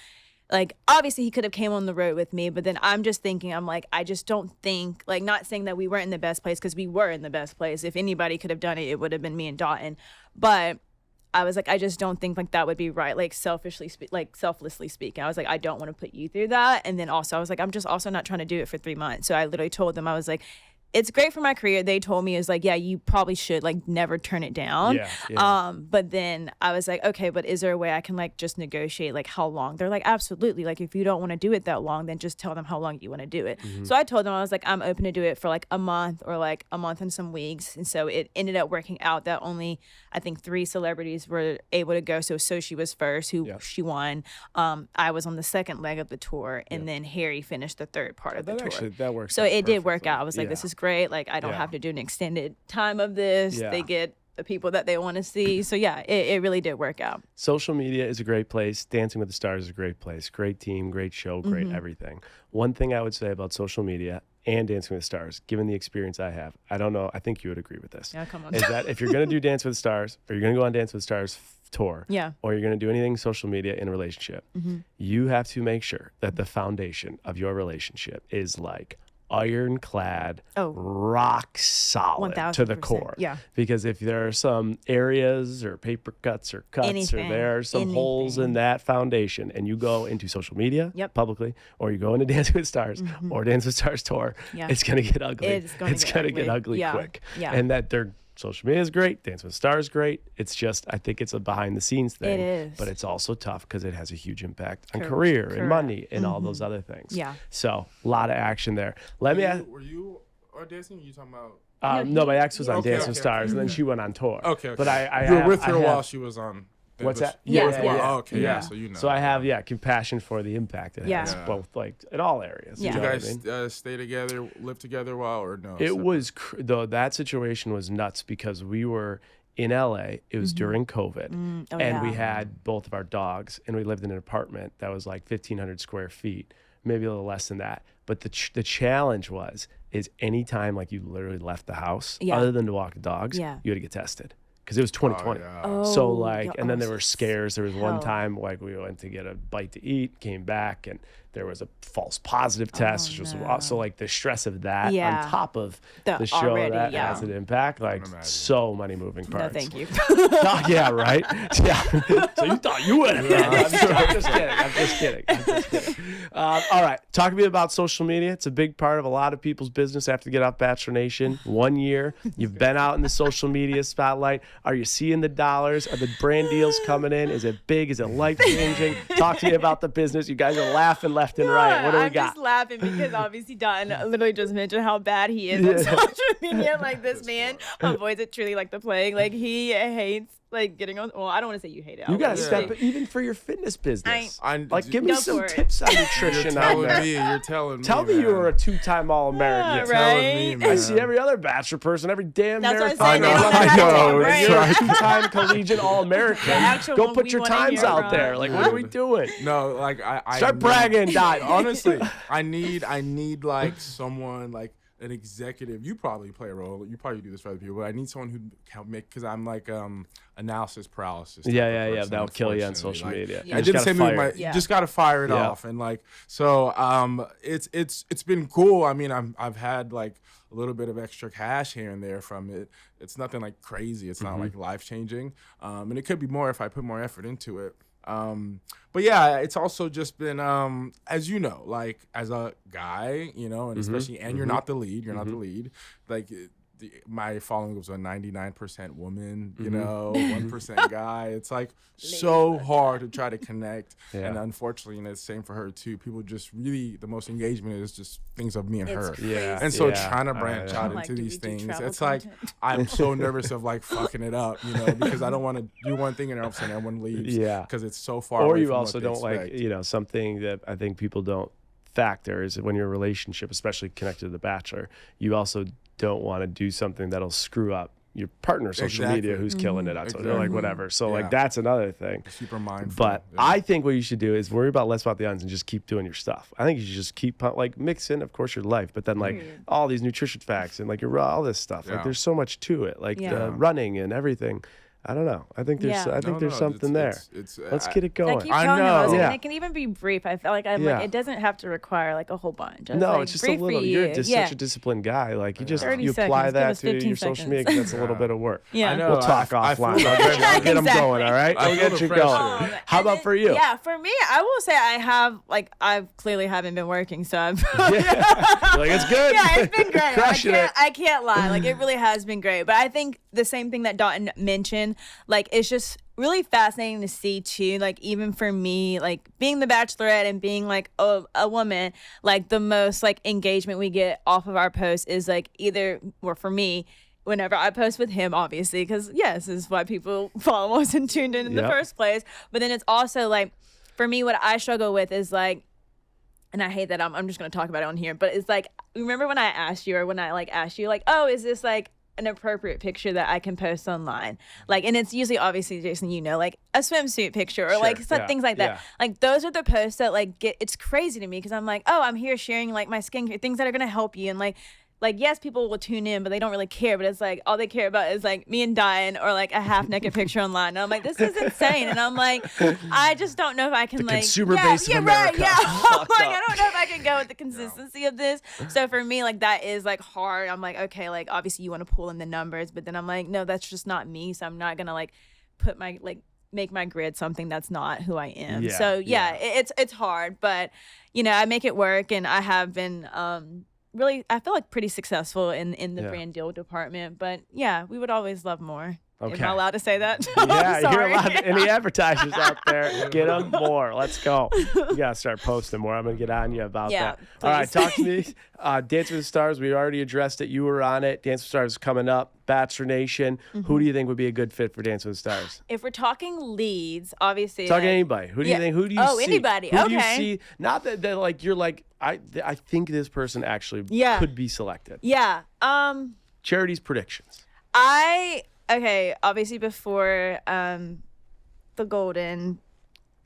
S2: Obviously he could have came on the road with me, but then I'm just thinking, I just don't think, not saying that we weren't in the best place, because we were in the best place. If anybody could have done it, it would have been me and Dotun. But I was I just don't think that would be right. Selflessly speaking, I was I don't want to put you through that. And then also I was I'm just also not trying to do it for 3 months. So I literally told them, I was it's great for my career. They told me you probably should never turn it down. But then I was okay, but is there a way I can just negotiate how long? They're absolutely. If you don't want to do it that long, then just tell them how long you want to do it. So I told them, I was I'm open to do it for a month or a month and some weeks. And so it ended up working out that only I think 3 celebrities were able to go. So she was first, she won. I was on the second leg of the tour, and then Harry finished the 3rd part of the tour.
S1: Actually, that works.
S2: So it did work out. I was this is great. I don't have to do an extended time of this. They get the people that they want to see. So it really did work out.
S1: Social media is a great place. Dancing with the Stars is a great place. Great team, great show, great everything. One thing I would say about social media and Dancing with the Stars, given the experience I have, I don't know, I think you would agree with this.
S2: Yeah, come on.
S1: Is that if you're going to do Dance with the Stars, or you're going to go on Dance with the Stars tour, or you're going to do anything social media in a relationship, you have to make sure that the foundation of your relationship is ironclad, rock solid to the core.
S2: Yeah.
S1: Because if there are some areas or paper cuts or cuts or there are some holes in that foundation, and you go into social media publicly, or you go into Dance with Stars or Dance with Stars tour, it's going to get ugly. It's going to get ugly quick.
S2: Yeah.
S1: And that social media is great. Dance with Stars is great. It's just, I think it's a behind the scenes thing.
S2: It is.
S1: But it's also tough because it has a huge impact on career and money and all those other things.
S2: Yeah.
S1: So a lot of action there. Let me ask.
S3: Were you dancing? Or you talking about?
S1: No, my ex was on Dance with Stars, and then she went on tour.
S3: Okay.
S1: But I
S3: you were with her while she was on.
S1: What's that?
S2: Yeah.
S3: Oh, okay. Yeah. So you know.
S1: So I have compassion for the impact it has, both in all areas.
S2: Yeah.
S1: You know
S3: guys
S1: what I mean?
S3: stay together, live together while, or no?
S1: It was though that situation was nuts because we were in LA. It was during COVID, and we had both of our dogs, and we lived in an apartment that was 1,500 square feet, maybe a little less than that. But the challenge is anytime you literally left the house, other than to walk the dogs, you had to get tested. Because it was 2020. So and then there were scares. There was one time we went to get a bite to eat, came back, and there was a false positive test, which was also the stress of that on top of the show
S2: already,
S1: that has an impact. So many moving parts.
S2: No, thank you.
S1: Yeah, right? Yeah. So you thought you would have done it. I'm just kidding. All right. Talk to me about social media. It's a big part of a lot of people's business after they get off Bachelor Nation. 1 year. You've been out in the social media spotlight. Are you seeing the dollars? Are the brand deals coming in? Is it big? Is it life-changing? Talk to me about the business. You guys are laughing left and right. What do we got?
S2: I'm just laughing because obviously Dotun literally just mentioned how bad he is on social media. This man avoids it truly like the plague. He hates getting on. Well, I don't want to say you hate it.
S1: You gotta step it even for your fitness business. Give me
S2: Go
S1: some
S2: for it.
S1: tips on nutrition.
S3: You're telling me.
S1: Tell me you were a 2-time All-American.
S2: Yeah,
S3: telling me, man.
S1: I see every other Bachelor person, every damn
S2: That's what
S1: marathon.
S2: I'm saying.
S3: I know.
S2: Right.
S1: You're a 2-time collegiate All-American.
S2: actual
S1: Go
S2: one
S1: put
S2: we
S1: your
S2: wanna
S1: times
S2: hear
S1: out
S2: from.
S1: there. What are we doing?
S3: No, I
S1: Start bragging, Dot.
S3: honestly, I need someone an executive. You probably play a role. You probably do this for other people. But I need someone who can make, because I'm like analysis paralysis.
S1: Yeah. That'll kill you on social media.
S3: I did the same thing. You just got to fire it off, and like so. It's been cool. I mean, I've had like a little bit of extra cash here and there from it. It's nothing like crazy. It's not like life changing. And it could be more if I put more effort into it. But yeah, it's also just been, as you know, like as a guy, you know, and especially, and you're not the lead, like my following was a 99% woman, you know, 1% guy. It's like so hard to try to connect. And unfortunately, and it's the same for her too. People just really, the most engagement is just things of me and her. And so trying to branch out into these things, it's like, I'm so nervous of like fucking it up, you know, because I don't want to do one thing and all of a sudden everyone leaves. Because it's so far away
S1: you
S3: from
S1: also
S3: what they
S1: don't
S3: expect.
S1: like, you know, something that I think people don't factor is that when your relationship, especially connected to The Bachelor, you also don't want to do something that'll screw up your partner's social media who's killing it. That's like whatever. So like that's another thing.
S3: Super mindful.
S1: But I think what you should do is worry about less about the onions and just keep doing your stuff. I think you should just keep like mix in, of course, your life, but then like all these nutrition facts and like your all this stuff. Like there's so much to it, like the running and everything. I don't know. I think there's there's something there. Let's get it going.
S2: I know. And it can even be brief. I feel like like it doesn't have to require like a whole bunch.
S1: It's just a little. You're just such a disciplined guy. Like you just you apply that to your social media because that's a little bit of work.
S3: I know.
S1: We'll talk offline. I'll get them going. All right. I'll get you going. How about for you?
S2: Yeah, for me, I will say I clearly haven't been working, so I've
S1: like it's good.
S2: Yeah, it's been great.
S1: Crushing it.
S2: I can't lie. Like it really has been great. But I think the same thing that Dotun mentioned, like it's just really fascinating to see too, like even for me, like being the Bachelorette and being like a woman, like the most like engagement we get off of our posts is like either, or for me, whenever I post with him, obviously, because this is why people follow us and tuned in the first place. But then it's also like, for me, what I struggle with is like, and I hate that I'm just going to talk about it on here, but it's like, remember when I asked you, or when I like asked you like, oh, is this like an appropriate picture that I can post online? Like, and it's usually, obviously, Jason, you know, like a swimsuit picture or like things like that. Like those are the posts that like it's crazy to me, because I'm like, oh, I'm here sharing like my skincare, things that are going to help you. And like, yes, people will tune in, but they don't really care. But it's like, all they care about is like me and Diane, or like a half naked picture online. And I'm like, this is insane. And I'm like, I just don't know if I can
S1: the
S2: like
S1: consumer base of America.
S2: Like, I don't know if I can go with the consistency of this. So for me, like that is like hard. I'm like, okay, like obviously you want to pull in the numbers, but then I'm like, no, that's just not me. So I'm not gonna like put my make my grid something that's not who I am. It's hard, but you know, I make it work, and I have been really, I feel like pretty successful in the brand deal department. But yeah, we would always love more.
S1: Okay.
S2: Am I allowed to say that?
S1: Yeah, you're allowed. Any advertisers out there, get them more. Let's go. You gotta start posting more. I'm gonna get on you about that.
S2: Please.
S1: All right, talk to me. Dance with the Stars. We already addressed it. You were on it. Dance with the Stars is coming up. Bachelor Nation. Who do you think would be a good fit for Dance with the Stars?
S2: If we're talking leads, obviously.
S1: Talking anybody. Who do you think? Who do you see?
S2: Oh, anybody.
S1: Who do you see? Not that like you're like I think this person actually could be selected.
S2: Yeah.
S1: Charity's predictions.
S2: Obviously before the golden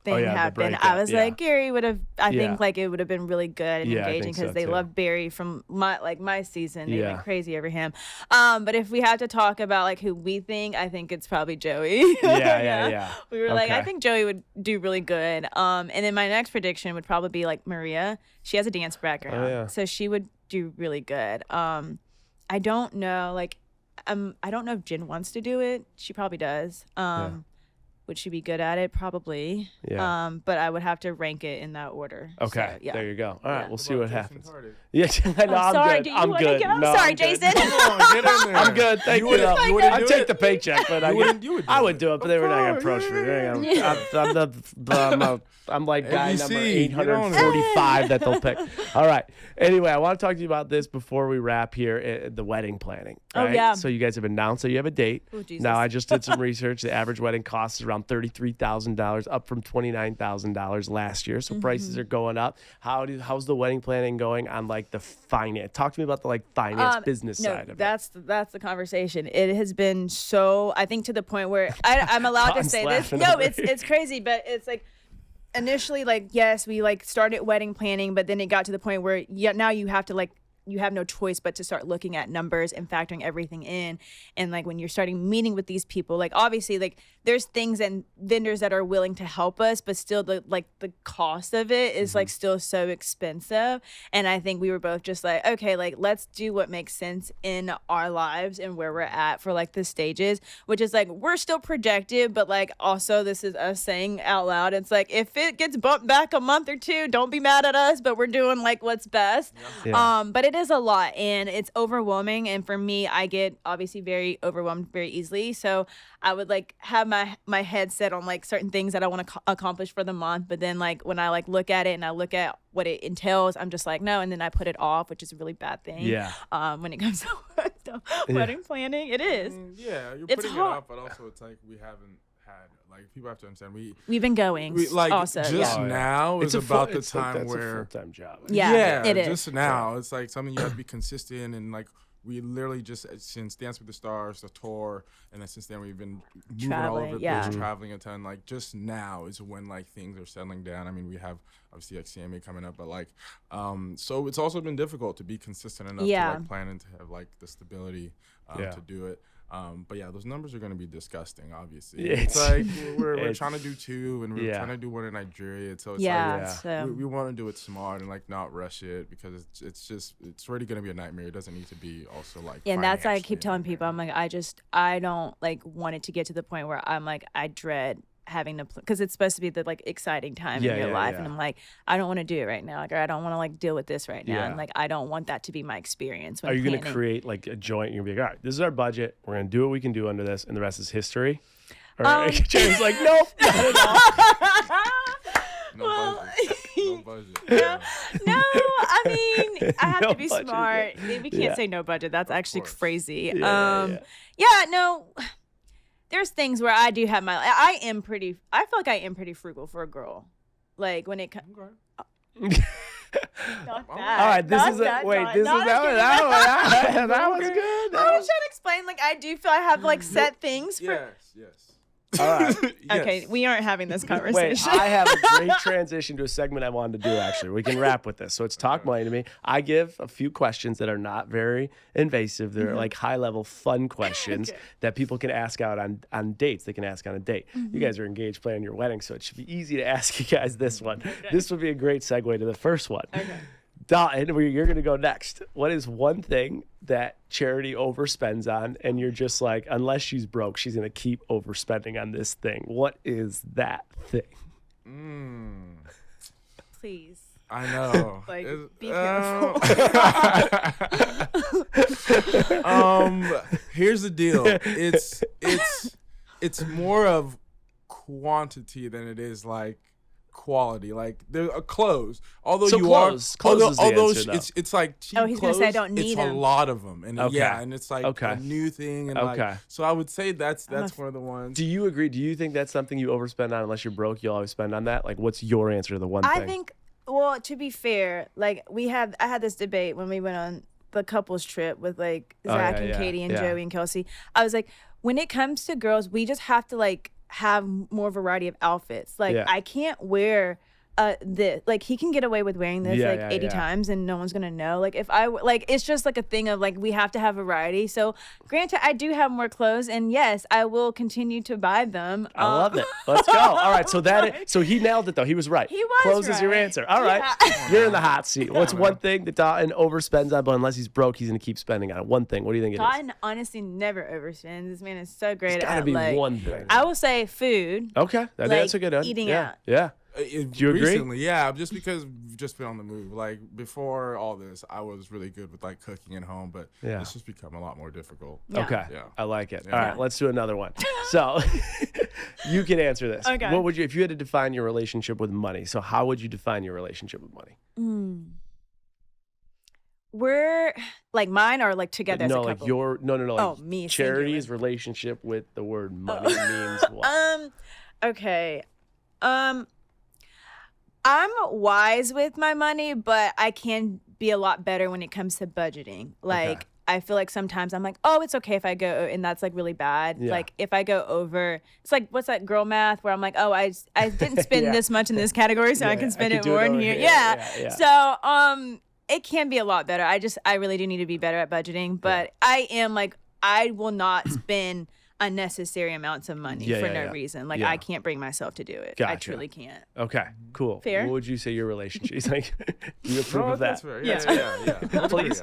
S2: thing happened, I was like, Gary would have, I think like it would have been really good and engaging, because they love Barry from my season. They went crazy over him. But if we have to talk about like who we think, I think it's probably Joey. We were like, I think Joey would do really good. And then my next prediction would probably be like Maria. She has a dance background, so she would do really good. I don't know, like, I don't know if Jen wants to do it. She probably does. Would she be good at it? Probably. Yeah. But I would have to rank it in that order.
S1: Okay. So, there you go. All right. We'll see what happens.
S3: Yeah.
S1: I'm good. I'm good.
S2: No, sorry, Jason.
S3: Come on, get in there.
S1: I'm good. Thank you. I'd take the paycheck, but I would do it, but they were not going to approach me. I'm like guy
S3: ABC,
S1: number 845 that they'll pick. All right. Anyway, I want to talk to you about this before we wrap here, the wedding planning. Right?
S2: Oh, yeah.
S1: So you guys have announced that you have a date.
S2: Oh, Jesus.
S1: Now, I just did some research. The average wedding cost is around $33,000, up from $29,000 last year. So prices are going up. How's the wedding planning going on like the finance? Talk to me about the like finance business side of it.
S2: That's the conversation. It has been so, I think, to the point where I'm allowed to say this. No, it's crazy, but it's like, initially, like, yes, we like started wedding planning, but then it got to the point where now you have to like you have no choice but to start looking at numbers and factoring everything in. And like when you're starting meeting with these people, like obviously like there's things and vendors that are willing to help us, but still the cost of it is like still so expensive. And I think we were both just like, okay, like let's do what makes sense in our lives and where we're at for like the stages, which is like we're still projected, but like also this is us saying out loud, it's like if it gets bumped back a month or two, don't be mad at us, but we're doing like what's best. But it is a lot and it's overwhelming, and for me I get obviously very overwhelmed very easily, so I would like have my head set on like certain things that I want to accomplish for the month, but then like when I like look at it and I look at what it entails, I'm just like no, and then I put it off, which is a really bad thing. When it comes to wedding planning, it is.
S3: You're putting it off, but also it's like we haven't had, like people have to understand we've
S2: been going
S3: like
S2: also,
S3: now
S1: it's
S3: is about the
S1: it's
S3: time
S1: like,
S3: where
S1: a full-time job.
S2: It is
S3: just now it's like something you have to be consistent, and like we literally just since Dance with the Stars, the tour, and then since then we've been moving all over the place, traveling a ton. Like just now is when like things are settling down. I mean, we have obviously like CMA coming up, but like so it's also been difficult to be consistent enough to like plan and to have like the stability to do it. But yeah, those numbers are going to be disgusting, obviously. It's like we're trying to do 2 and we're trying to do 1 in Nigeria. So it's we want to do it smart and like not rush it, because it's already going to be a nightmare. It doesn't need to be also like
S2: and that's why I keep telling people, I'm like, I don't like want it to get to the point where I'm like, I dread having to, because it's supposed to be the like exciting time in your life, and I'm like, I don't want to do it right now, like, or I don't want to like deal with this right now, and like I don't want that to be my experience when
S1: Are you
S2: planning.
S1: going to create like a joint? You're going to be like, all right, this is our budget, we're going to do what we can do under this, and the rest is history? Or Jerry's like, nope, not at all.
S3: No budget.
S2: No, I mean, I have to be smart. We can't say no budget. That's actually crazy. No. There's things where I do have I feel like I am pretty frugal for a girl. Like when it comes. Not bad.
S1: All right, that was good.
S2: I was trying to explain, like I do feel I have like set things for.
S3: Yes.
S1: All right.
S2: Okay, we aren't having this conversation.
S1: Wait, I have a great transition to a segment I wanted to do, actually. We can wrap with this. So it's Talk Money to Me. I give a few questions that are not very invasive. They're like high-level fun questions that people can ask out on dates. They can ask on a date. You guys are engaged planning your wedding, so it should be easy to ask you guys this one. This would be a great segue to the first one. Dotun, you're going to go next. What is one thing that Charity overspends on, and you're just like, unless she's broke, she's going to keep overspending on this thing? What is that thing?
S2: Please.
S3: I know.
S2: Like, be careful.
S3: Here's the deal. It's more of quantity than it is like quality. Like they're clothes. Although
S1: so
S3: you
S1: clothes,
S3: are, although
S1: answer,
S3: it's like cheap
S2: he's gonna say I don't need
S3: it's
S2: them.
S3: a lot of them, and and it's like a new thing, and like so I would say that's one of the ones.
S1: Do you agree? Do you think that's something you overspend on? Unless you're broke, you'll always spend on that. Like, what's your answer to the one thing?
S2: I think. Well, to be fair, like I had this debate when we went on the couples trip with like Zach and Katie and Joey and Kelsey. I was like, when it comes to girls, we just have to like have more variety of outfits. Like I can't wear this, like he can get away with wearing this 80 times and no one's gonna know. Like if I like, it's just like a thing of like we have to have variety. So granted, I do have more clothes, and yes, I will continue to buy them.
S1: I love it. Let's go. All right, so he nailed it though. He was right.
S2: He was
S1: Clothes
S2: right.
S1: is your answer. All right, you're in the hot seat. What's one thing that Dotun overspends on, but unless he's broke, he's gonna keep spending on it? One thing. What do you think it is?
S2: Dotun honestly never overspends. This man is so great
S1: It's gotta
S2: at
S1: be
S2: like
S1: one thing.
S2: I will say food.
S1: Okay, I think that's a good one.
S2: Eating
S1: out.
S2: out.
S1: Yeah. Do you agree?
S3: Recently, yeah, just because we've just been on the move. Like before all this, I was really good with like cooking at home, but it's just become a lot more difficult.
S2: Yeah.
S1: Okay, I like it. All right,
S2: Yeah.
S1: let's do another one. So you can answer this.
S2: Okay.
S1: What would you, if you had to define your relationship with money? So how would you define your relationship with money?
S2: We're like mine or like together as a couple?
S1: Like your no. Like
S2: me.
S1: Charity's
S2: singular.
S1: relationship with the word money means what?
S2: Okay. I'm wise with my money, but I can be a lot better when it comes to budgeting. Like, I feel like sometimes I'm like, oh, it's okay if I go, and that's like really bad.
S1: Yeah.
S2: Like if I go over, it's like, what's that girl math where I'm like, oh, I didn't spend this much in this category, so I can spend it more in here. Yeah. So, it can be a lot better. I really do need to be better at budgeting, but I am like, I will not spend unnecessary amounts of money for no reason. Like I can't bring myself to do it.
S1: Gotcha.
S2: I truly can't.
S1: Okay, cool.
S2: Fair.
S1: What would you say your relationship is like? Do you approve of that?
S3: That's fair. Yeah.
S1: Please.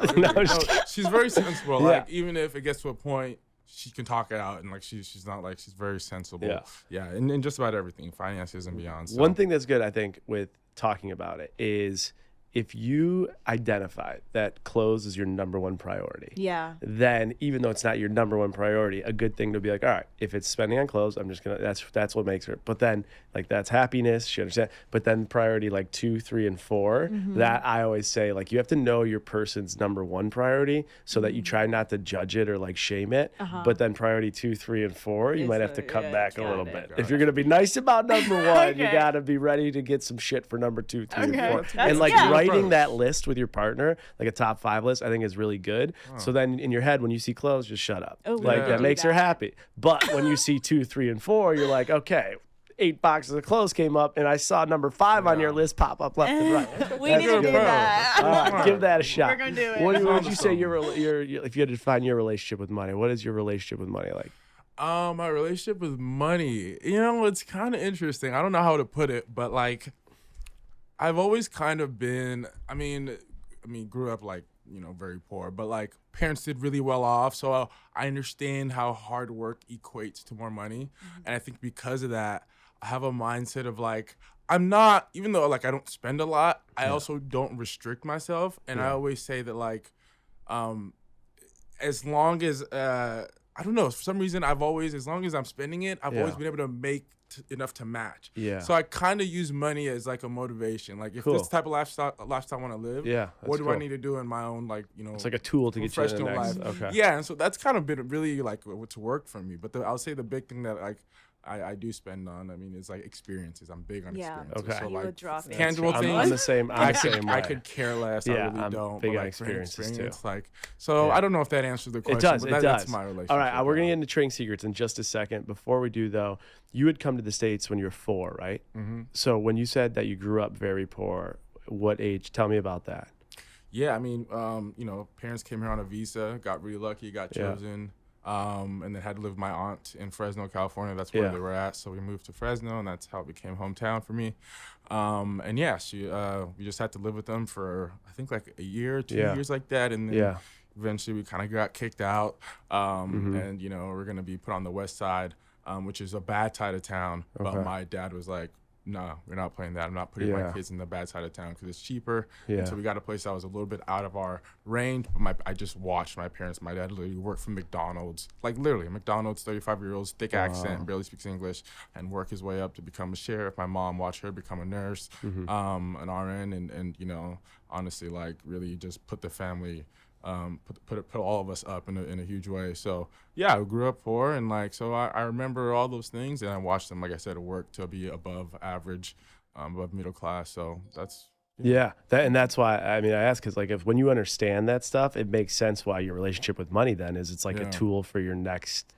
S3: She's very sensible. Like even if it gets to a point, she can talk it out, and like she's not like, she's very sensible. Yeah. And just about everything, finances and beyond. So.
S1: One thing that's good, I think, with talking about it is if you identify that clothes is your number one priority, then even though it's not your number one priority, a good thing to be like, all right, if it's spending on clothes, I'm just gonna, that's what makes her. But then like that's happiness, she understands. But then priority like 2, 3, and 4, that I always say, like, you have to know your person's number one priority so that you try not to judge it or like shame it. But then priority 2, 3, and 4, you might have to cut back a little bit. If you're gonna be nice about number one, you gotta be ready to get some shit for number 2, 3, and 4. And like writing that list with your partner, like a top 5 list, I think is really good. So then in your head, when you see clothes, just shut up. Like that makes her happy. But when you see 2, 3, and 4, you're like, okay, 8 boxes of clothes came up, and I saw number 5 on your list pop up left and right.
S2: We need to do that.
S1: All right, give that a shot.
S2: We're gonna do it.
S1: What would you say your if you had to define your relationship with money? What is your relationship with money like?
S3: My relationship with money, it's kind of interesting. I don't know how to put it, but like, I've always kind of been, I mean, grew up like, very poor, but like parents did really well off. So I understand how hard work equates to more money. And I think because of that, I have a mindset of like, I'm not, even though like I don't spend a lot, I also don't restrict myself. And I always say that like, as long as, I don't know, for some reason as long as I'm spending it, I've always been able to make enough to match. So I kind of use money as like a motivation. Like if this type of lifestyle I want to live, what do I need to do in my own, like,
S1: it's like a tool to get you to the next
S3: life. Yeah, and so that's kind of been really like what's worked for me. But I'll say the big thing that like I do spend on, is like experiences. I'm big on experiences.
S1: Okay.
S3: So like
S2: tangible
S3: things.
S1: I'm the same.
S3: I could care less.
S1: Yeah,
S3: I really don't.
S1: Big
S3: but
S1: on
S3: like
S1: experiences too.
S3: Like, so I don't know if that answers the question.
S1: It does.
S3: But that's my relationship.
S1: All right, we're gonna get into trading secrets in just a second. Before we do though, you had come to the States when you were 4, right? So when you said that you grew up very poor, what age? Tell me about that.
S3: Yeah, parents came here on a visa, got really lucky, got chosen. And then had to live with my aunt in Fresno, California. That's where they were at. So we moved to Fresno, and that's how it became hometown for me. We just had to live with them for, I think, like a year, 2 years like that. And then eventually we kind of got kicked out. And, we're going to be put on the west side, which is a bad side of town. But my dad was like, no, we're not playing that. I'm not putting my kids in the bad side of town because it's cheaper. And so we got a place that was a little bit out of our range. But I just watched my parents. My dad literally worked for McDonald's, like literally McDonald's, 35-year-old, thick accent, barely speaks English, and work his way up to become a sheriff. My mom watched her become a nurse, an RN, and honestly, like really just put the family, put all of us up in a huge way. So yeah, I grew up poor, and like, so I remember all those things, and I watched them, like I said, work to be above average, above middle class. So that's
S1: that's why I ask, because like when you understand that stuff, it makes sense why your relationship with money then is it's like a tool for your next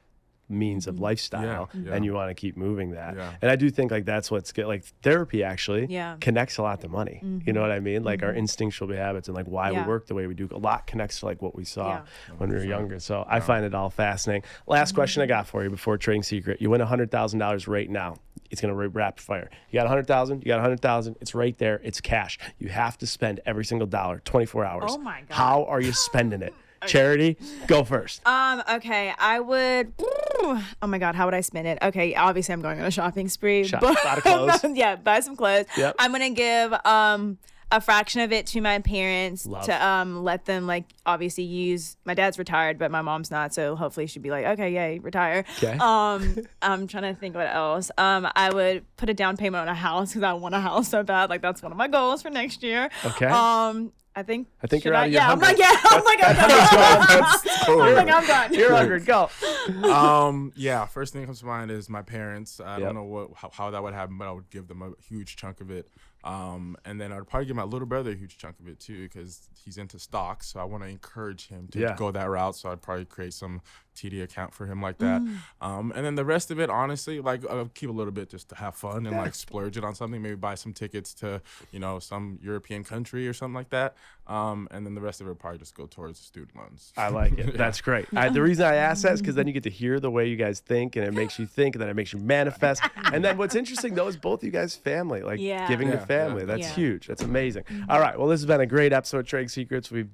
S1: means of lifestyle, and you want to keep moving that. And I do think like that's what's good. Like therapy actually connects a lot to money. You know what I mean? Like our instinctual habits and like why we work the way we do, a lot connects to like what we saw when we were younger. So I find it all fascinating. Last question I got for you before trading secret. You win $100,000 right now. It's going to rapid fire. You got 100,000, you got 100,000. It's right there. It's cash. You have to spend every single dollar, 24 hours.
S2: Oh my God.
S1: How are you spending it? Charity, go first.
S2: Okay, I would. Oh my God, how would I spend it? Okay, obviously I'm going on a shopping spree.
S1: A lot of clothes.
S2: Buy some clothes.
S1: Yep.
S2: I'm gonna give a fraction of it to my parents to let them like obviously use. My dad's retired, but my mom's not, so hopefully she'd be like, okay, yay, retire.
S1: Okay.
S2: I'm trying to think what else. I would put a down payment on a house because I want a house so bad. Like that's one of my goals for next year.
S1: Okay.
S2: I think
S1: you're out of your 100.
S2: I'm like, I'm done.
S1: You're 100. Go.
S3: First thing that comes to mind is my parents. I don't know how that would happen, but I would give them a huge chunk of it. And then I'd probably give my little brother a huge chunk of it too, because he's into stocks. So I want to encourage him to go that route. So I'd probably create some TD account for him like that. And then the rest of it, honestly, like I'll keep a little bit just to have fun and like splurge it on something. Maybe buy some tickets to, you know, some European country or something like that. And then the rest of it would probably just go towards student loans.
S1: I like it. That's great. The reason I ask that is because then you get to hear the way you guys think, and it makes you think, and then it makes you manifest. And then what's interesting though is both you guys family, like giving to family. That's huge. That's amazing. All right. Well, this has been a great episode of Trading Secrets. We've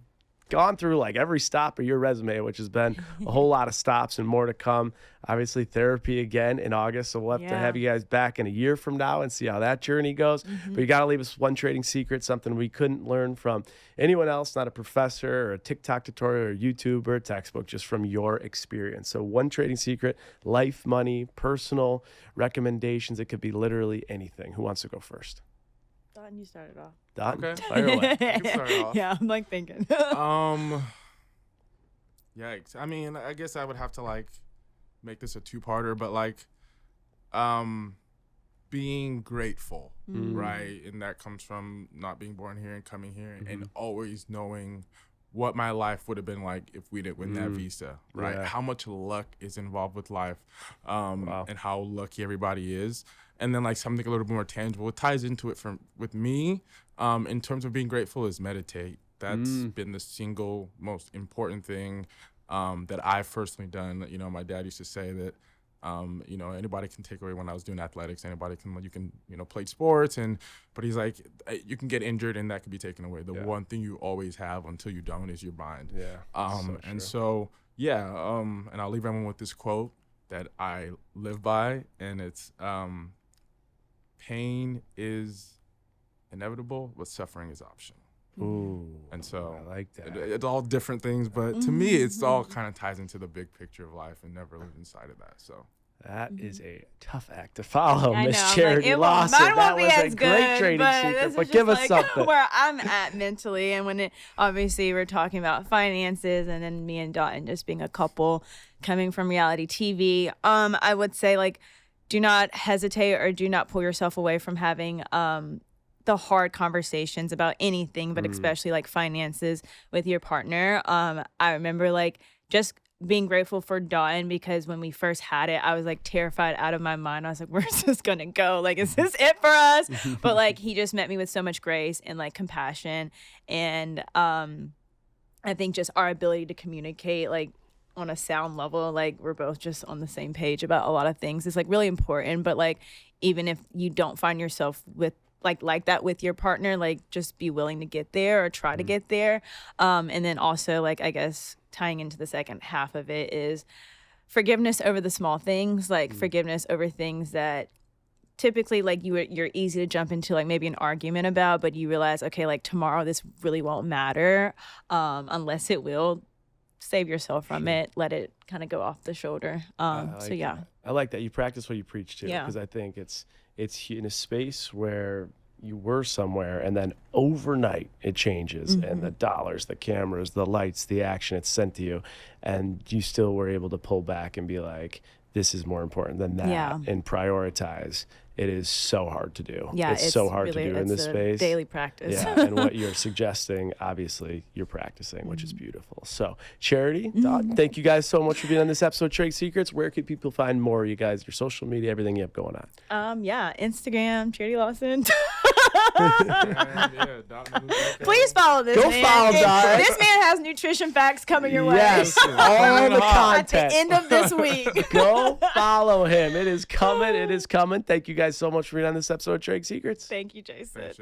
S1: gone through like every stop of your resume, which has been a whole lot of stops and more to come. Obviously, therapy again in August. So we'll have to have you guys back in a year from now and see how that journey goes. But you got to leave us one trading secret, something we couldn't learn from anyone else, not a professor or a TikTok tutorial or YouTube or a textbook, just from your experience. So one trading secret, life, money, personal recommendations. It could be literally anything. Who wants to go first?
S2: Dotun, you started off.
S1: Dotun?
S3: Okay.
S1: Fire away.
S3: You can start off.
S2: Yeah, I'm like thinking.
S3: Yikes. I mean, I guess I would have to like make this a two-parter, but like being grateful, right? And that comes from not being born here and coming here and always knowing what my life would have been like if we didn't win that visa, right? How much luck is involved with life, and how lucky everybody is. And then like something a little bit more tangible. It ties into it with me, in terms of being grateful, is meditate. That's been the single most important thing that I've personally done. You know, my dad used to say that, you know, anybody can take away when I was doing athletics. You can, you know, play sports, but he's like, you can get injured and that can be taken away. The one thing you always have until you don't is your mind. And I'll leave everyone with this quote that I live by, and it's, pain is inevitable, but suffering is optional.
S1: Ooh,
S3: and so
S1: I like that.
S3: It's all different things, but to me, it's all kind of ties into the big picture of life and never live inside of that. So
S1: that is a tough act to follow,
S2: I
S1: Miss
S2: know,
S1: Charity Lawson.
S2: Mine won't
S1: That
S2: be
S1: was
S2: as
S1: a great
S2: good,
S1: trading
S2: but
S1: secret, but give us
S2: like
S1: something.
S2: where I'm at mentally, and when obviously we're talking about finances, and then me and Dotun just being a couple coming from reality TV. I would say like, do not hesitate or do not pull yourself away from having the hard conversations about anything, but especially like finances with your partner. I remember like just being grateful for Dotun, because when we first had it, I was like terrified out of my mind. I was like, where's this gonna go? Like, is this it for us? But like, he just met me with so much grace and like compassion. And I think just our ability to communicate like on a sound level, like we're both just on the same page about a lot of things, is like really important. But like, even if you don't find yourself with like that with your partner, like just be willing to get there or try to get there. And then also like, I guess tying into the second half of it is forgiveness over the small things, like forgiveness over things that typically like you're easy to jump into like maybe an argument about, but you realize, okay, like tomorrow this really won't matter, unless it will. Save yourself from it. Let it kind of go off the shoulder. I
S1: like that. You practice what you preach too, because I think it's in a space where you were somewhere and then overnight it changes, and the dollars, the cameras, the lights, the action, it's sent to you, and you still were able to pull back and be like, this is more important than that, and prioritize. It is so hard to do. Yeah, it's so hard to do in this space.
S2: Daily practice.
S1: Yeah, and what you're suggesting, obviously, you're practicing, which is beautiful. So, Charity, Dot, thank you guys so much for being on this episode of Trade Secrets. Where can people find more of you guys, your social media, everything you have going on?
S2: Instagram, Charity Lawson.
S3: Dotun Olubeko.
S2: Please follow this man.
S1: Follow Dot.
S2: This man has nutrition facts coming your way.
S1: Yes, all the content.
S2: At the end of this week.
S1: Go follow him. It is coming. It is coming. Thank you guys so much for being on this episode of Trade Secrets.
S2: Thank you, Jason.
S3: Thanks, Jason.